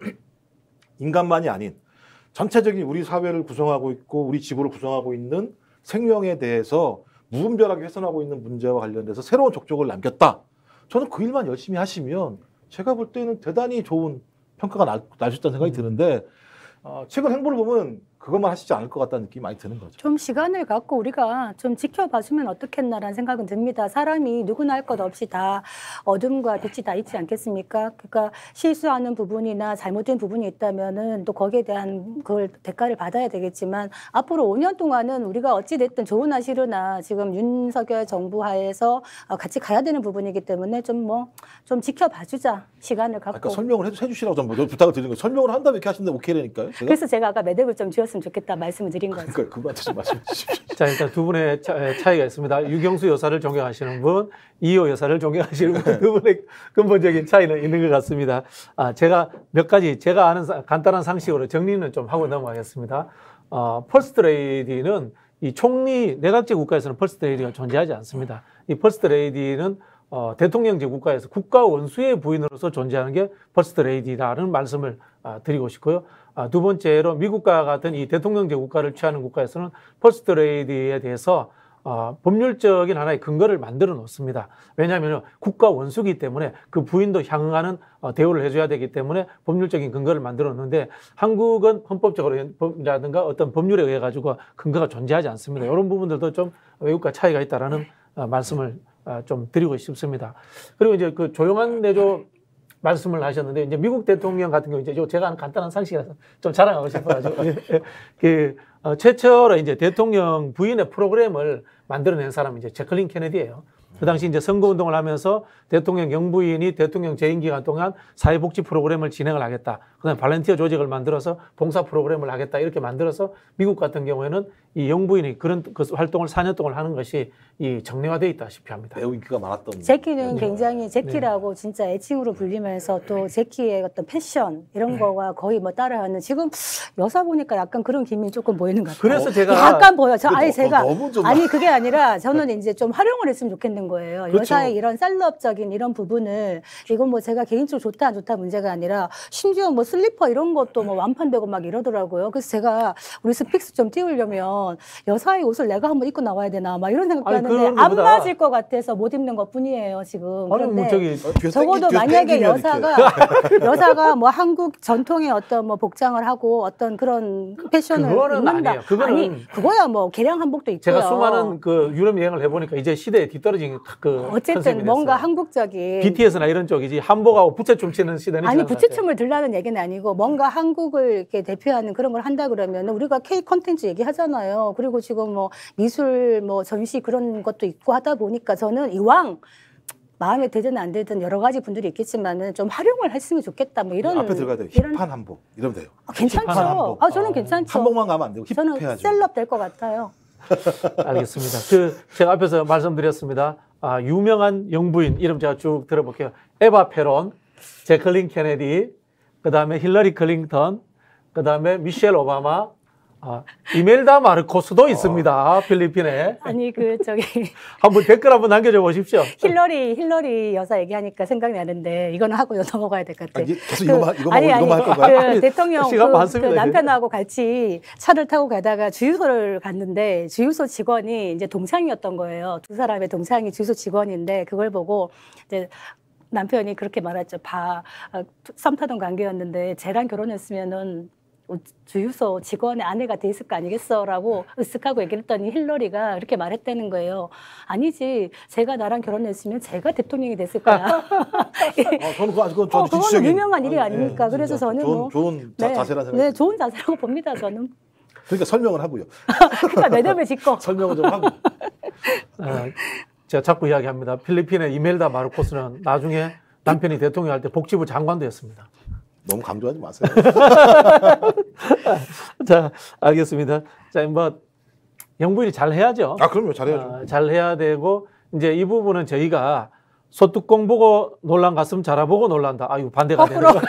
인간만이 아닌 전체적인 우리 사회를 구성하고 있고 우리 지구를 구성하고 있는 생명에 대해서 무분별하게 훼손하고 있는 문제와 관련돼서 새로운 족적을 남겼다. 저는 그 일만 열심히 하시면 제가 볼 때는 대단히 좋은 평가가 날 수 있다는 생각이 드는데 최근 행보를 보면 그것만 하시지 않을 것 같다는 느낌이 많이 드는 거죠. 좀 시간을 갖고 우리가 좀 지켜봐주면 어떻겠나라는 생각은 듭니다. 사람이 누구나 할 것 없이 다 어둠과 빛이 다 있지 않겠습니까? 그러니까 실수하는 부분이나 잘못된 부분이 있다면은 또 거기에 대한 그걸 대가를 받아야 되겠지만 앞으로 5년 동안은 우리가 어찌 됐든 좋으나 싫으나 지금 윤석열 정부 하에서 같이 가야 되는 부분이기 때문에 좀 지켜봐주자 시간을 갖고. 그러니까 설명을 해주시라고 좀 부탁을 드리는 거예요. 설명을 한다면 이렇게 하시는데 오케이라니까요. 그래서 제가 아까 매듭을 좀 지었으면 좋겠다 말씀을 드린 거죠. 그러니까 그거한테 좀 말씀해 주십시오. 자, 일단 두 분의 차이가 있습니다. 유경수 여사를 존경하시는 분, 이호 여사를 존경하시는 분, 두 분의 근본적인 차이는 있는 것 같습니다. 제가 몇 가지 제가 아는 간단한 상식으로 정리는 좀 하고 넘어가겠습니다. 퍼스트 레이디는 이 총리 내각제 국가에서는 퍼스트 레이디가 존재하지 않습니다. 이 퍼스트 레이디는 대통령제 국가에서 국가 원수의 부인으로서 존재하는 게 퍼스트 레이디라는 말씀을 드리고 싶고요. 두 번째로 미국과 같은 이 대통령제 국가를 취하는 국가에서는 퍼스트 레이디에 대해서 법률적인 하나의 근거를 만들어 놓습니다. 왜냐하면 국가 원수기 때문에 그 부인도 향응하는 대우를 해줘야 되기 때문에 법률적인 근거를 만들어 놓는데 한국은 헌법적으로라든가 어떤 법률에 의해 가지고 근거가 존재하지 않습니다. 이런 부분들도 좀 외국과 차이가 있다라는 말씀을 좀 드리고 싶습니다. 그리고 이제 그 조용한 내조 말씀을 하셨는데 이제 미국 대통령 같은 경우 이제 제가 하는 간단한 상식이라서 좀 자랑하고 싶어가지고 최초로 이제 대통령 부인의 프로그램을 만들어낸 사람이 이제 제클린 케네디예요. 그 당시 이제 선거운동을 하면서 대통령 영부인이 대통령 재임 기간 동안 사회복지 프로그램을 진행을 하겠다. 그다음에 발렌티어 조직을 만들어서 봉사 프로그램을 하겠다. 이렇게 만들어서 미국 같은 경우에는 이 영부인이 그런 그 활동을 4년 동안 하는 것이 이 정례화되어 있다시피 합니다. 매우 인기가 많았던. 제키는 굉장히 제키라고 진짜 애칭으로 불리면서 또 제키의 어떤 패션 이런 거가 거의 뭐 따라하는 지금 여사 보니까 약간 그런 기미는 조금 보이는 것 같아요. 그래서 제가 약간 보여. 저 아니 제가 너무 좀 아니 그게 아니라 저는 이제 좀 활용을 했으면 좋겠는 거예요. 그렇죠. 여사의 이런 셀럽적인 이런 부분을 이건 뭐 제가 개인적으로 좋다 안 좋다 문제가 아니라 심지어 뭐 슬리퍼 이런 것도 뭐 완판되고 막 이러더라고요. 그래서 제가 우리 스픽스 좀 띄우려면 여사의 옷을 내가 한번 입고 나와야 되나 막 이런 생각도 하는데 안 맞을 것 같아서 못 입는 것 뿐이에요 지금. 아니 뭐 그런데 저기 적어도 만약에 여사가 뭐 한국 전통의 어떤 뭐 복장을 하고 어떤 그런 패션을 그거는 입는다. 아니에요. 그거는 아니 그거야 뭐 개량 한복도 있고요. 제가 수많은 그 유럽 여행을 해보니까 이제 시대에 뒤떨어진 그 어쨌든 컨셉이 뭔가 됐어요. 한국적인 BTS나 이런 쪽이지 한복하고 부채춤 치는 시대는 아니 지난 것 부채춤을 들라는 얘기는 아니고 뭔가 한국을 이렇게 대표하는 그런 걸 한다 그러면 우리가 K 컨텐츠 얘기하잖아요. 그리고 지금 뭐 미술 뭐 전시 그런 것도 있고 하다 보니까 저는 이왕 마음에 들든 안 들든 여러 가지 분들이 있겠지만은 좀 활용을 했으면 좋겠다. 뭐 이런 앞에 들어가야 돼요. 이런- 힙한 한복 이러면 돼요. 괜찮죠. 힙한 한복. 저는 괜찮죠. 한복만 가면 안 되고 저는 힙해야죠. 셀럽 될 것 같아요. 알겠습니다. 제가 앞에서 말씀드렸습니다. 유명한 영부인 이름 제가 쭉 들어볼게요. 에바 페론, 제클린 케네디, 그 다음에 힐러리 클린턴, 그 다음에 미셸 오바마, 이멜다 마르코스도 있습니다. 필리핀에. 아니 한번 댓글 한번 남겨줘 보십시오. 힐러리 여사 얘기하니까 생각이 나는데 이거는 하고 넘어가야 될 것 같아. 계속 이거만 할 건가요? 그 대통령 시간 많습니다, 그 남편하고 같이 차를 타고 가다가 주유소를 갔는데 주유소 직원이 이제 동창이었던 거예요. 두 사람의 동창이 주유소 직원인데 그걸 보고 이제 남편이 그렇게 말했죠. 썸 타던 관계였는데 쟤랑 결혼했으면은 주유소 직원의 아내가 돼 있을 거 아니겠어라고 으쓱하고 얘기를 했더니 힐러리가 그렇게 말했다는 거예요. 아니지, 제가 나랑 결혼했으면 제가 대통령이 됐을 거야. 저는 그건 저도 그거는 유명한 일이 아닙니까? 네, 그래서 진짜 저는 좋은 네, 자세라 생각. 네, 좋은 자세라고 봅니다. 저는. 그러니까 설명을 하고요. 그러니까 매듭을 짓고. 설명을 좀 하고. 제가 자꾸 이야기합니다. 필리핀의 이멜다 마르코스는 나중에 남편이 대통령 할 때 복지부 장관도 했습니다. 너무 강조하지 마세요. 자, 알겠습니다. 자, 뭐 영부인이 잘 해야죠. 그럼요. 잘해야죠. 잘 해야 되고 이제 이 부분은 저희가 소뚜껑 보고 논란 갔으면 자라보고 논란다. 이거 반대가 되는 거.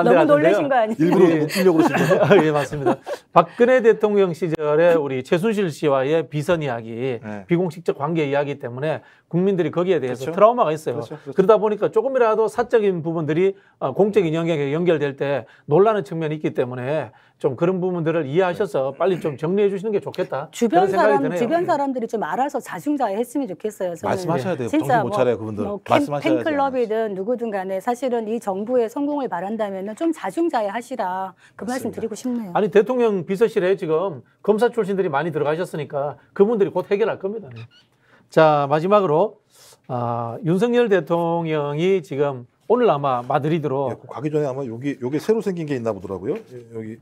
너무 놀라신 거 아니에요? 일부러 웃기려고 그러신 거예요? 예, 맞습니다. 박근혜 대통령 시절에 우리 최순실 씨와의 비선 이야기, 네. 비공식적 관계 이야기 때문에 국민들이 거기에 대해서 그렇죠. 트라우마가 있어요. 그렇죠. 그러다 보니까 조금이라도 사적인 부분들이 공적인 영역에 연결될 때 놀라는 측면이 있기 때문에 좀 그런 부분들을 이해하셔서 빨리 좀 정리해 주시는 게 좋겠다. 주변 그런 생각이 사람, 드네요. 주변 사람들이 좀 알아서 자중자애했으면 좋겠어요. 저는. 말씀하셔야 돼요. 진짜 정신 못 차려요, 그분들. 말씀하셔야죠. 팬클럽이든 누구든 간에 사실은 이 정부의 성공을 바란다면 좀 자중자애하시라. 그 말씀 드리고 싶네요. 아니 대통령 비서실에 지금 검사 출신들이 많이 들어가셨으니까 그분들이 곧 해결할 겁니다. 자, 마지막으로 윤석열 대통령이 지금 오늘 아마 마드리드로 가기 전에 아마 요게 새로 생긴 게 있나 보더라고요. 여기.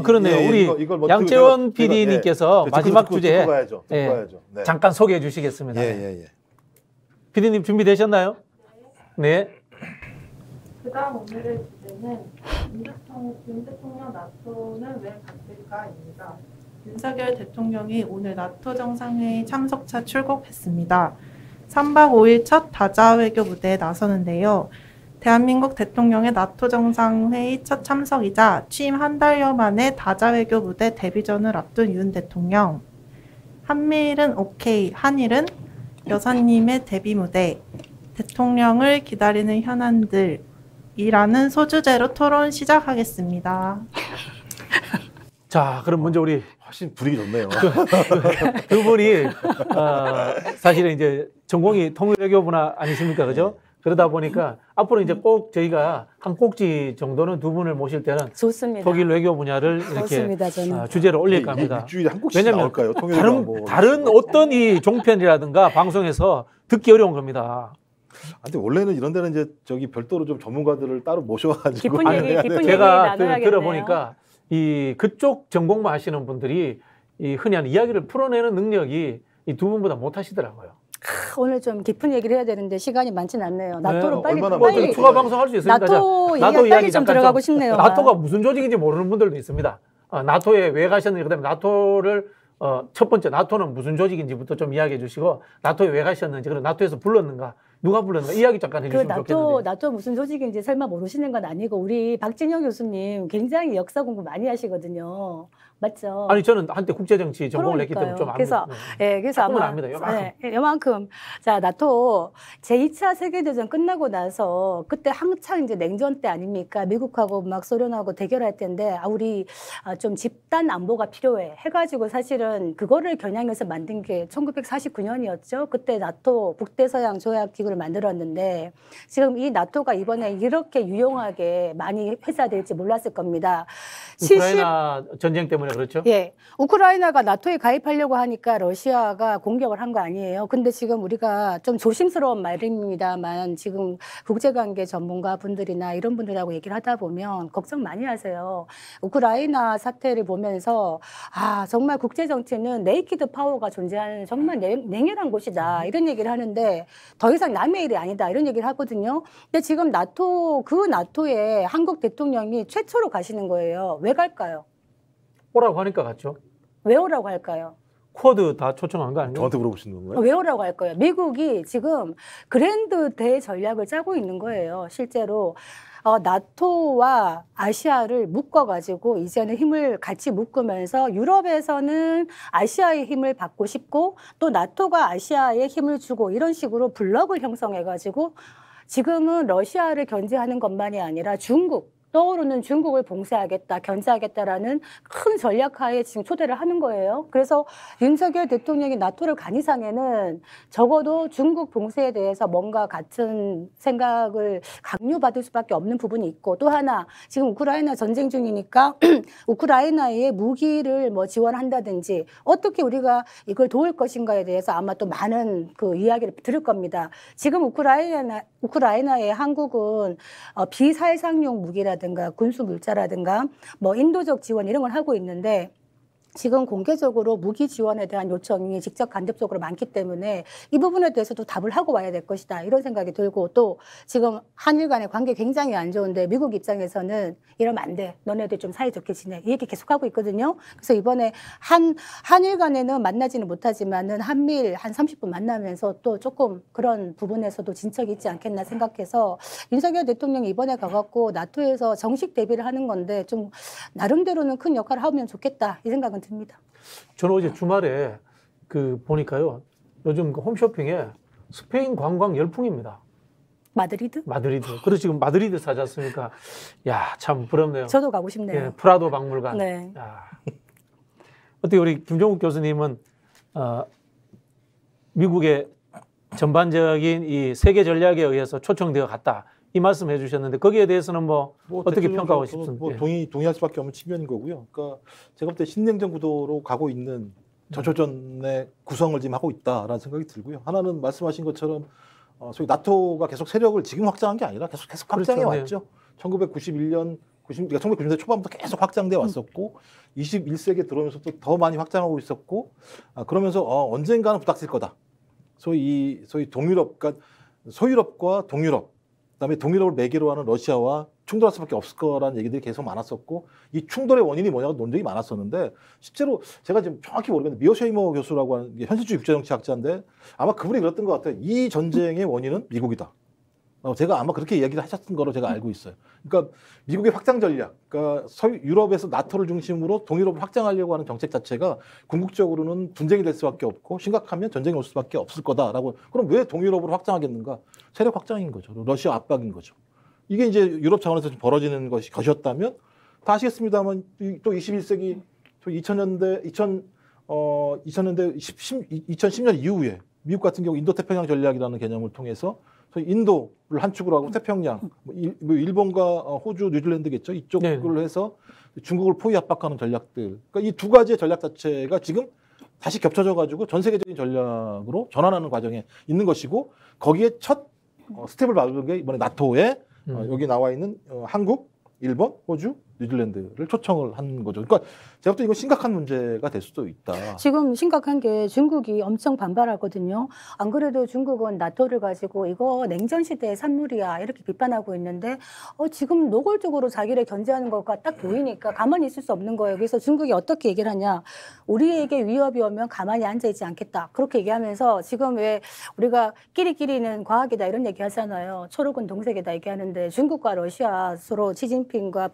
그러네요. 예, 우리 이걸 뭐 양채원 제가- PD님께서 예. 마지막 듣고 주제 가야죠. 듣고 예, 가야죠. 네. 잠깐 소개해 주시겠습니다. 예. PD님 준비되셨나요? 네. 그다음 오늘의 주제는 윤 대통령 나토는 왜 갔을까입니다. 윤석열 대통령이 오늘 나토 정상회의 참석차 출국했습니다. 3박 5일 첫 다자 외교 무대에 나서는데요. 대한민국 대통령의 나토 정상회의 첫 참석이자 취임 한 달여 만에 다자 외교 무대 데뷔전을 앞둔 윤 대통령. 한미일은 오케이, 한일은 여사님의 데뷔 무대, 대통령을 기다리는 현안들이라는 소주제로 토론 시작하겠습니다. 자, 그럼 먼저 우리 훨씬 분위기 좋네요. 두 분이 사실은 이제 전공이 통일외교부나 아니십니까, 그죠? 그러다 보니까 앞으로 이제 꼭 저희가 한 꼭지 정도는 두 분을 모실 때는 좋습니다. 독일 외교 분야를 이렇게 좋습니다, 저는. 주제로 올릴까 합니다. 일주일에 한 곡씩 왜냐면 나올까요? 통일외교 뭐. 다른 어떤 이 종편이라든가 방송에서 듣기 어려운 겁니다. 근데 원래는 이런 데는 이제 저기 별도로 좀 전문가들을 따로 모셔가지고 깊은 얘기, 해야 깊은 돼. 얘기 제가 나눠야겠네요. 들어보니까 이 그쪽 전공만 하시는 분들이 이 흔히 하는 이야기를 풀어내는 능력이 이 두 분보다 못 하시더라고요. 오늘 좀 깊은 얘기를 해야 되는데 시간이 많지는 않네요. 나토로 빨리 얼마나 뭐 빨리- 좀 추가 방송 할 수 있습니다. 나토 자, 얘기가 빨리 좀 잠깐 들어가고 싶네요. 나토가 무슨 조직인지 모르는 분들도 있습니다. 나토에 왜 가셨는지, 그다음에 나토를 첫 번째 나토는 무슨 조직인지부터 좀 이야기해 주시고, 나토에 왜 가셨는지, 그리고 나토에서 불렀는가, 누가 불렀는가 이야기 잠깐 그 해주시면 좋겠는데. 나토 무슨 조직인지 설마 모르시는 건 아니고 우리 박진영 교수님 굉장히 역사 공부 많이 하시거든요. 맞죠? 아니 저는 한때 국제정치 전공을 했기 때문에 좀 그래서 압니다. 그래서 조금은 아마 압니다. 요만큼. 요만큼. 자, 나토 제2차 세계대전 끝나고 나서 그때 한창 이제 냉전 때 아닙니까? 미국하고 막 소련하고 대결할 때인데 우리 좀 집단 안보가 필요해 해가지고 사실은 그거를 겨냥해서 만든 게 1949년이었죠. 그때 나토 북대서양 조약 기구를 만들었는데 지금 이 나토가 이번에 이렇게 유용하게 많이 회자될지 몰랐을 겁니다. 우크라이나 전쟁 때문에 그렇죠? 예. 우크라이나가 나토에 가입하려고 하니까 러시아가 공격을 한 거 아니에요. 근데 지금 우리가 좀 조심스러운 말입니다만 지금 국제관계 전문가 분들이나 이런 분들하고 얘기를 하다 보면 걱정 많이 하세요. 우크라이나 사태를 보면서 정말 국제정치는 네이키드 파워가 존재하는 정말 냉혈한 곳이다. 이런 얘기를 하는데 더 이상 남의 일이 아니다. 이런 얘기를 하거든요. 근데 지금 나토에 한국 대통령이 최초로 가시는 거예요. 왜 갈까요? 오라고 하니까 갔죠. 왜 오라고 할까요? 쿼드 다 초청한 거 아니에요? 저한테 물어보시는 건가요? 왜 오라고 할 거예요? 미국이 지금 그랜드 대전략을 짜고 있는 거예요. 실제로 나토와 아시아를 묶어가지고 이제는 힘을 같이 묶으면서 유럽에서는 아시아의 힘을 받고 싶고 또 나토가 아시아에 힘을 주고 이런 식으로 블록을 형성해가지고 지금은 러시아를 견제하는 것만이 아니라 떠오르는 중국을 봉쇄하겠다, 견제하겠다라는 큰 전략하에 지금 초대를 하는 거예요. 그래서 윤석열 대통령이 나토를 간 이상에는 적어도 중국 봉쇄에 대해서 뭔가 같은 생각을 강요받을 수밖에 없는 부분이 있고 또 하나 지금 우크라이나 전쟁 중이니까 우크라이나에 무기를 지원한다든지 어떻게 우리가 이걸 도울 것인가에 대해서 아마 또 많은 그 이야기를 들을 겁니다. 지금 우크라이나에 한국은 비살상용 무기라든가 군수 물자라든가 인도적 지원 이런 걸 하고 있는데 지금 공개적으로 무기 지원에 대한 요청이 직접 간접적으로 많기 때문에 이 부분에 대해서도 답을 하고 와야 될 것이다 이런 생각이 들고 또 지금 한일 간의 관계 굉장히 안 좋은데 미국 입장에서는 이러면 안 돼. 너네들 좀 사이좋게 지내. 이 얘기 계속하고 있거든요. 그래서 이번에 한일 간에는 만나지는 못하지만은 한미일 한 30분 만나면서 또 조금 그런 부분에서도 진척이 있지 않겠나 생각해서 윤석열 대통령이 이번에 가갖고 나토에서 정식 대비를 하는 건데 좀 나름대로는 큰 역할을 하면 좋겠다 이 생각은 듭니다. 저는 어제 주말에 보니까요. 요즘 홈쇼핑에 스페인 관광 열풍입니다. 마드리드? 그래서 지금 마드리드 사지 않습니까? 야, 참 부럽네요. 저도 가고 싶네요. 예, 프라도 박물관. 네. 야. 어떻게 우리 김종욱 교수님은 미국의 전반적인 이 세계 전략에 의해서 초청되어 갔다. 이 말씀 해주셨는데 거기에 대해서는 어떻게 평가하고 싶습니까? 동의할 수밖에 없는 측면인 거고요. 그러니까 제가 볼 때 신냉전 구도로 가고 있는 저초전의 구성을 지금 하고 있다라는 생각이 들고요. 하나는 말씀하신 것처럼 소위 나토가 계속 세력을 지금 확장한 게 아니라 계속 확장해 그렇죠. 왔죠. 1991년, 1990년대 초반부터 계속 확장돼 왔었고 21세기에 들어오면서 또 더 많이 확장하고 있었고 그러면서 언젠가는 부닥칠 거다. 소위 동유럽, 그러니까 소유럽과 동유럽, 그다음에 동유럽을 매개로 하는 러시아와 충돌할 수밖에 없을 거라는 얘기들이 계속 많았었고 이 충돌의 원인이 뭐냐고 논쟁이 많았었는데 실제로 제가 지금 정확히 모르겠는데 미어쉐이머 교수라고 하는 현실주의 국제정치학자인데 아마 그분이 그랬던 것 같아요. 이 전쟁의 원인은 미국이다. 제가 아마 그렇게 이야기를 하셨던 거로 제가 알고 있어요. 그러니까 미국의 확장 전략, 그러니까 유럽에서 나토를 중심으로 동유럽을 확장하려고 하는 정책 자체가 궁극적으로는 분쟁이 될 수밖에 없고 심각하면 전쟁이 올 수밖에 없을 거다라고. 그럼 왜 동유럽으로 확장하겠는가? 세력 확장인 거죠. 러시아 압박인 거죠. 이게 이제 유럽 차원에서 좀 벌어지는 것이었다면 다 아시겠습니다만 또 21세기 2010년 이후에 미국 같은 경우 인도태평양 전략이라는 개념을 통해서 인도를 한 축으로 하고 태평양, 일본과 호주, 뉴질랜드겠죠. 이쪽을 해서 중국을 포위 압박하는 전략들. 그러니까 이 두 가지의 전략 자체가 지금 다시 겹쳐져 가지고 전 세계적인 전략으로 전환하는 과정에 있는 것이고 거기에 첫 스텝을 밟은 게 이번에 나토에 여기 나와 있는 한국, 일본, 호주, 뉴질랜드를 초청을 한 거죠. 그러니까 제가 또 이거 심각한 문제가 될 수도 있다. 지금 심각한 게 중국이 엄청 반발하거든요. 안 그래도 중국은 나토를 가지고 이거 냉전 시대의 산물이야 이렇게 비판하고 있는데 지금 노골적으로 자기를 견제하는 것과 딱 보이니까 가만히 있을 수 없는 거예요. 그래서 중국이 어떻게 얘기를 하냐. 우리에게 위협이 오면 가만히 앉아있지 않겠다. 그렇게 얘기하면서 지금 왜 우리가 끼리끼리는 과학이다 이런 얘기 하잖아요. 초록은 동색이다 얘기하는데 중국과 러시아 서로 시진핑과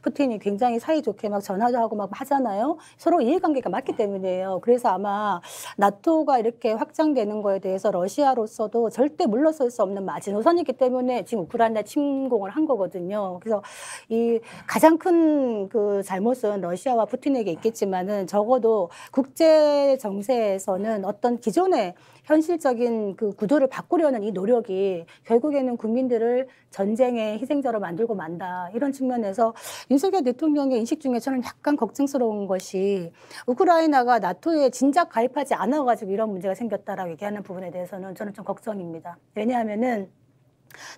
푸틴이 굉장히 사이좋게 막 전화도 하고 막 하잖아요. 서로 이해관계가 맞기 때문이에요. 그래서 아마 나토가 이렇게 확장되는 거에 대해서 러시아로서도 절대 물러설 수 없는 마지노선이기 때문에 지금 우크라이나 침공을 한 거거든요. 그래서 이 가장 큰 그 잘못은 러시아와 푸틴에게 있겠지만은 적어도 국제 정세에서는 어떤 기존의 현실적인 그 구도를 바꾸려는 이 노력이 결국에는 국민들을 전쟁의 희생자로 만들고 만다. 이런 측면에서 윤석열 대통령의 인식 중에 저는 약간 걱정스러운 것이 우크라이나가 나토에 진작 가입하지 않아가지고 이런 문제가 생겼다라고 얘기하는 부분에 대해서는 저는 좀 걱정입니다. 왜냐하면은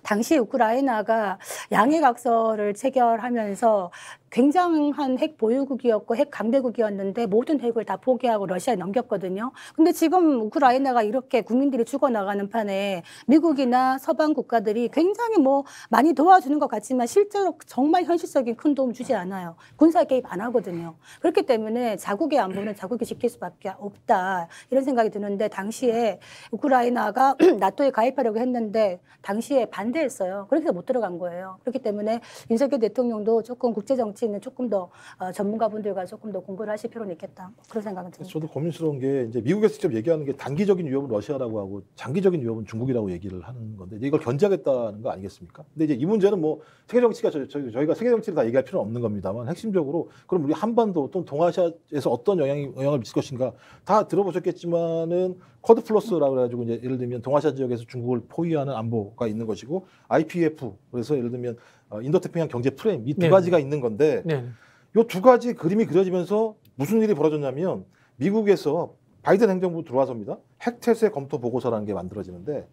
당시 우크라이나가 양해각서를 체결하면서 굉장한 핵 보유국이었고 핵 강대국이었는데 모든 핵을 다 포기하고 러시아에 넘겼거든요. 근데 지금 우크라이나가 이렇게 국민들이 죽어나가는 판에 미국이나 서방 국가들이 굉장히 뭐 많이 도와주는 것 같지만 실제로 정말 현실적인 큰 도움 주지 않아요. 군사 개입 안 하거든요. 그렇기 때문에 자국의 안보는 자국이 지킬 수밖에 없다. 이런 생각이 드는데 당시에 우크라이나가 나토에 가입하려고 했는데 당시에 반대했어요. 그래서 못 들어간 거예요. 그렇기 때문에 윤석열 대통령도 조금 국제정치 는 조금 더 전문가분들과 조금 더 공부를 하실 필요는 있겠다. 그런 생각은 듭니다. 저도 고민스러운 게 이제 미국에서 직접 얘기하는 게 단기적인 위협은 러시아라고 하고 장기적인 위협은 중국이라고 얘기를 하는 건데 이제 이걸 견제하겠다는 거 아니겠습니까? 근데 이제 이 문제는 뭐 세계 정치가 저희가 세계 정치를 다 얘기할 필요는 없는 겁니다만 핵심적으로 그럼 우리 한반도 또 동아시아에서 어떤 영향을 미칠 것인가 다 들어보셨겠지만은 쿼드 플러스라고 해가지고 이제 예를 들면 동아시아 지역에서 중국을 포위하는 안보가 있는 것이고 IPF 그래서 예를 들면 인도태평양 경제 프레임 이 두 가지가 있는 건데 이 두 가지 그림이 그려지면서 무슨 일이 벌어졌냐면 미국에서 바이든 행정부 들어와서입니다. 핵 태세 검토 보고서라는 게 만들어지는데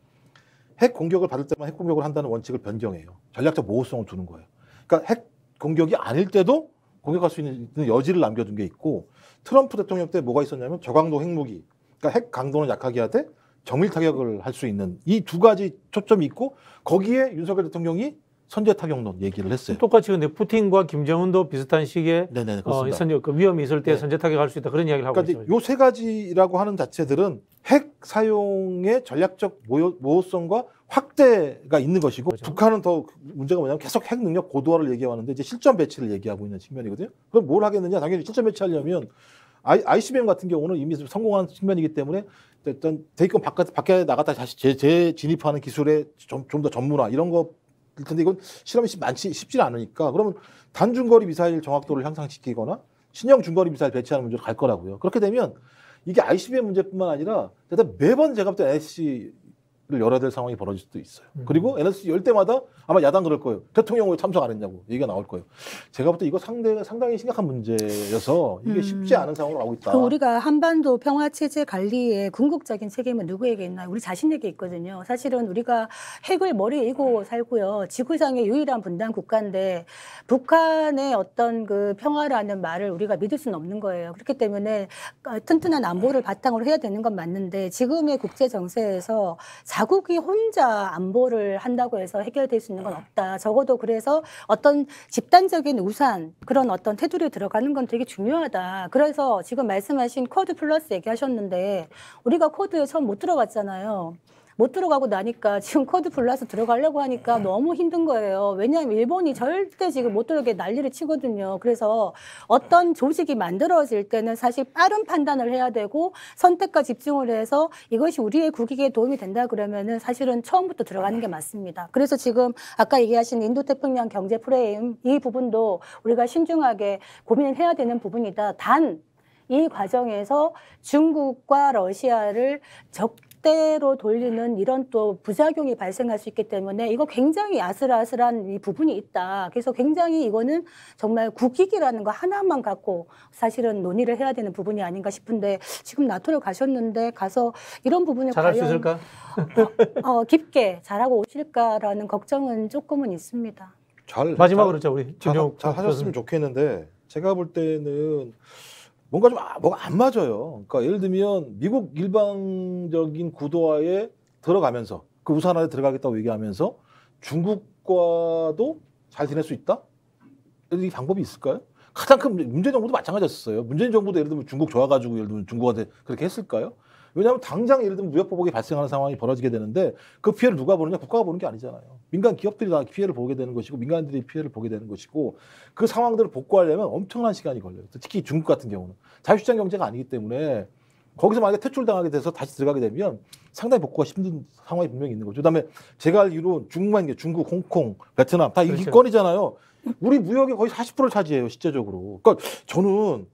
핵 공격을 받을 때만 핵 공격을 한다는 원칙을 변경해요. 전략적 모호성을 두는 거예요. 그러니까 핵 공격이 아닐 때도 공격할 수 있는 여지를 남겨둔 게 있고 트럼프 대통령 때 뭐가 있었냐면 저강도 핵무기 그러니까 핵 강도는 약하게 하되 정밀 타격을 할 수 있는 이 두 가지 초점이 있고 거기에 윤석열 대통령이 선제 타격론 얘기를 했어요. 똑같이 근데 푸틴과 김정은도 비슷한 시기에 그렇습니다. 위험이 있을 때 선제 타격할 수 있다 그런 이야기를 하고 있죠. 요 세 가지라고 하는 자체들은 핵 사용의 전략적 모호성과 확대가 있는 것이고 그렇죠. 북한은 더 문제가 뭐냐면 계속 핵 능력 고도화를 얘기하는데 이제 실전 배치를 얘기하고 있는 측면이거든요. 그럼 뭘 하겠느냐? 당연히 실전 배치하려면 ICBM 같은 경우는 이미 성공한 측면이기 때문에 일단 대기권 밖에 나갔다 다시 재진입하는 기술에 좀 더 전문화 이런 거 일 텐데 이건 실험이 쉽지 않으니까 그러면 단중거리 미사일 정확도를 향상시키거나 신형 중거리 미사일 배치하는 문제로 갈 거라고요. 그렇게 되면 이게 ICBM 문제뿐만 아니라 매번 제가 볼 때 NSC를 열어야 될 상황이 벌어질 수도 있어요. 그리고 NSC 열 때마다 아마 야당 그럴 거예요. 대통령 왜 참석 안 했냐고 얘기가 나올 거예요. 제가 볼 때 이거 상당히 심각한 문제여서 이게 쉽지 않은 상황으로 가고 있다. 우리가 한반도 평화체제 관리에 궁극적인 책임은 누구에게 있나요? 우리 자신에게 있거든요. 사실은 우리가 핵을 머리에 이고 살고요. 지구상의 유일한 분단 국가인데 북한의 어떤 그 평화라는 말을 우리가 믿을 수는 없는 거예요. 그렇기 때문에 튼튼한 안보를 바탕으로 해야 되는 건 맞는데 지금의 국제 정세에서 자국이 혼자 안보를 한다고 해서 해결될 수 있는 건 없다. 적어도 그래서 어떤 집단적인 우산 그런 어떤 테두리에 들어가는 건 되게 중요하다. 그래서 지금 말씀하신 쿼드 플러스 얘기하셨는데 우리가 쿼드에 처음 못 들어갔잖아요. 못 들어가고 나니까 지금 쿼드 플러스 들어가려고 하니까 너무 힘든 거예요. 왜냐하면 일본이 절대 지금 못 들어오게 난리를 치거든요. 그래서 어떤 조직이 만들어질 때는 사실 빠른 판단을 해야 되고 선택과 집중을 해서 이것이 우리의 국익에 도움이 된다 그러면은 사실은 처음부터 들어가는 게 맞습니다. 그래서 지금 아까 얘기하신 인도태평양 경제 프레임 이 부분도 우리가 신중하게 고민을 해야 되는 부분이다. 단 이 과정에서 중국과 러시아를 때로 돌리는 이런 또 부작용이 발생할 수 있기 때문에 이거 굉장히 아슬아슬한 이 부분이 있다. 그래서 굉장히 이거는 정말 국익이라는 거 하나만 갖고 사실은 논의를 해야 되는 부분이 아닌가 싶은데 지금 나토를 가셨는데 가서 이런 부분을 잘할 수 과연 있을까? 깊게 잘하고 오실까라는 걱정은 조금은 있습니다. 마지막으로 자 우리 잘 김종욱 하셨으면 교수님. 좋겠는데 제가 볼 때는 뭔가 좀 뭐가 안 맞아요. 그러니까 예를 들면 미국 일방적인 구도화에 들어가면서 그 우산 아래 들어가겠다고 얘기하면서 중국과도 잘 지낼 수 있다? 이 방법이 있을까요? 가장 큰 문재인 정부도 마찬가지였어요. 문재인 정부도 예를 들면 중국 좋아가지고 예를 들면 중국한테 그렇게 했을까요? 왜냐하면 당장 예를 들면 무역보복이 발생하는 상황이 벌어지게 되는데 그 피해를 누가 보느냐? 국가가 보는 게 아니잖아요. 민간 기업들이 다 피해를 보게 되는 것이고 민간들이 피해를 보게 되는 것이고 그 상황들을 복구하려면 엄청난 시간이 걸려요. 특히 중국 같은 경우는 자유시장 경제가 아니기 때문에 거기서 만약에 퇴출당하게 돼서 다시 들어가게 되면 상당히 복구가 힘든 상황이 분명히 있는 거죠. 그다음에 제가 알기로 중국만 이게 중국, 홍콩, 베트남 다 그렇죠. 이권이잖아요. 우리 무역의 거의 40%를 차지해요, 실제적으로. 그러니까 저는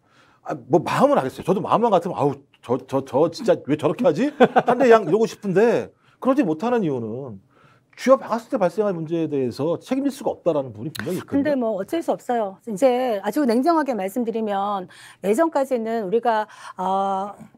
뭐 마음은 알겠어요. 저도 마음만 같으면 아우 저 진짜 왜 저렇게 하지? 한데 양 이러고 싶은데 그러지 못하는 이유는 쥐어 박았을 때 발생할 문제에 대해서 책임질 수가 없다라는 부분이 분명히 있거든요. 근데 뭐 어쩔 수 없어요. 이제 아주 냉정하게 말씀드리면 예전까지는 우리가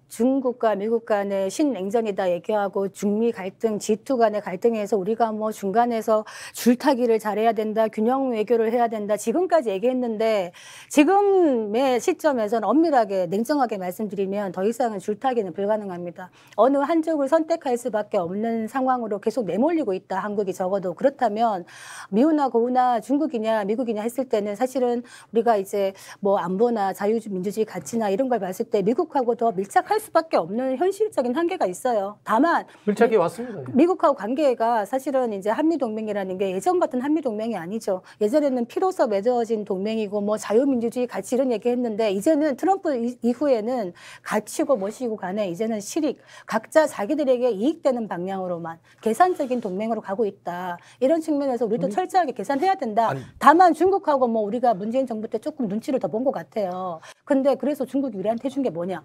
중국과 미국 간의 신냉전이다 얘기하고 중미 갈등, G2 간의 갈등에서 우리가 뭐 중간에서 줄타기를 잘해야 된다, 균형 외교를 해야 된다, 지금까지 얘기했는데 지금의 시점에서는 엄밀하게 냉정하게 말씀드리면 더 이상은 줄타기는 불가능합니다. 어느 한쪽을 선택할 수밖에 없는 상황으로 계속 내몰리고 있다, 한국이 적어도. 그렇다면 미우나 고우나 중국이냐 미국이냐 했을 때는 사실은 우리가 이제 뭐 안보나 자유민주주의 가치나 이런 걸 봤을 때 미국하고 더 밀착할 수밖에 없는 현실적인 한계가 있어요. 다만 밀착해 왔습니다. 미국하고 관계가 사실은 이제 한미동맹이라는 게 예전 같은 한미동맹이 아니죠. 예전에는 피로서 맺어진 동맹이고 뭐 자유민주주의 가치 이런 얘기 했는데 이제는 트럼프 이후에는 가치고 뭐시고 간에 이제는 실익, 각자 자기들에게 이익되는 방향으로만 계산적인 동맹으로 가고 있다. 이런 측면에서 우리도 철저하게 계산해야 된다. 다만 중국하고 뭐 우리가 문재인 정부 때 조금 눈치를 더 본 것 같아요. 근데 그래서 중국이 우리한테 해준 게 뭐냐?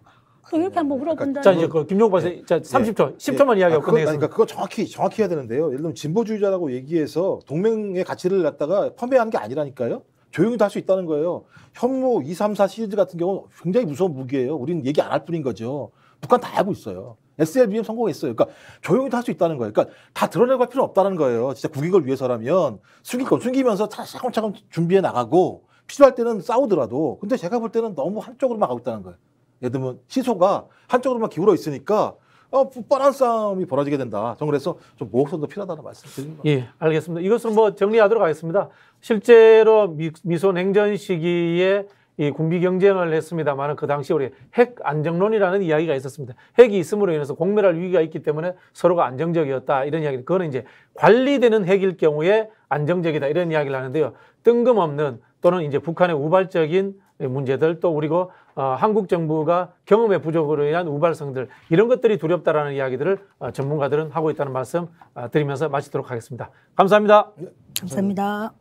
또 이렇게 한번 물어본다. 자 이제 그 김종욱 박사 자 30초, 10초만 이야기하고 끝내겠습니다. 그러니까 그거 정확히 해야 되는데요. 예를 들면 진보주의자라고 얘기해서 동맹의 가치를 갖다가 폄훼하는 게 아니라니까요. 조용히도 할 수 있다는 거예요. 현무 2, 3, 4 시리즈 같은 경우 굉장히 무서운 무기예요. 우리는 얘기 안 할 뿐인 거죠. 북한 다 알고 있어요. SLBM 성공했어요. 그러니까 조용히도 할 수 있다는 거예요. 그러니까 다 드러내고 할 필요는 없다는 거예요. 진짜 국익을 위해서라면 숨기면서 차근차근 준비해 나가고 필요할 때는 싸우더라도. 근데 제가 볼 때는 너무 한쪽으로만 가고 있다는 거예요. 예를 들면 시소가 한쪽으로만 기울어 있으니까 뻔한 싸움이 벌어지게 된다. 저는 그래서 좀 모호성도 필요하다는 말씀 드립니다. 예, 알겠습니다. 이것은 뭐 정리하도록 하겠습니다. 실제로 미소 냉전 시기에 이 군비 경쟁을 했습니다만 그 당시 우리 핵 안정론이라는 이야기가 있었습니다. 핵이 있음으로 인해서 공멸할 위기가 있기 때문에 서로가 안정적이었다 이런 이야기. 그거는 이제 관리되는 핵일 경우에 안정적이다 이런 이야기를 하는데요. 뜬금없는 또는 이제 북한의 우발적인 문제들 또 그리고 한국 정부가 경험의 부족으로 인한 우발성들 이런 것들이 두렵다라는 이야기들을 전문가들은 하고 있다는 말씀 드리면서 마치도록 하겠습니다. 감사합니다. 감사합니다.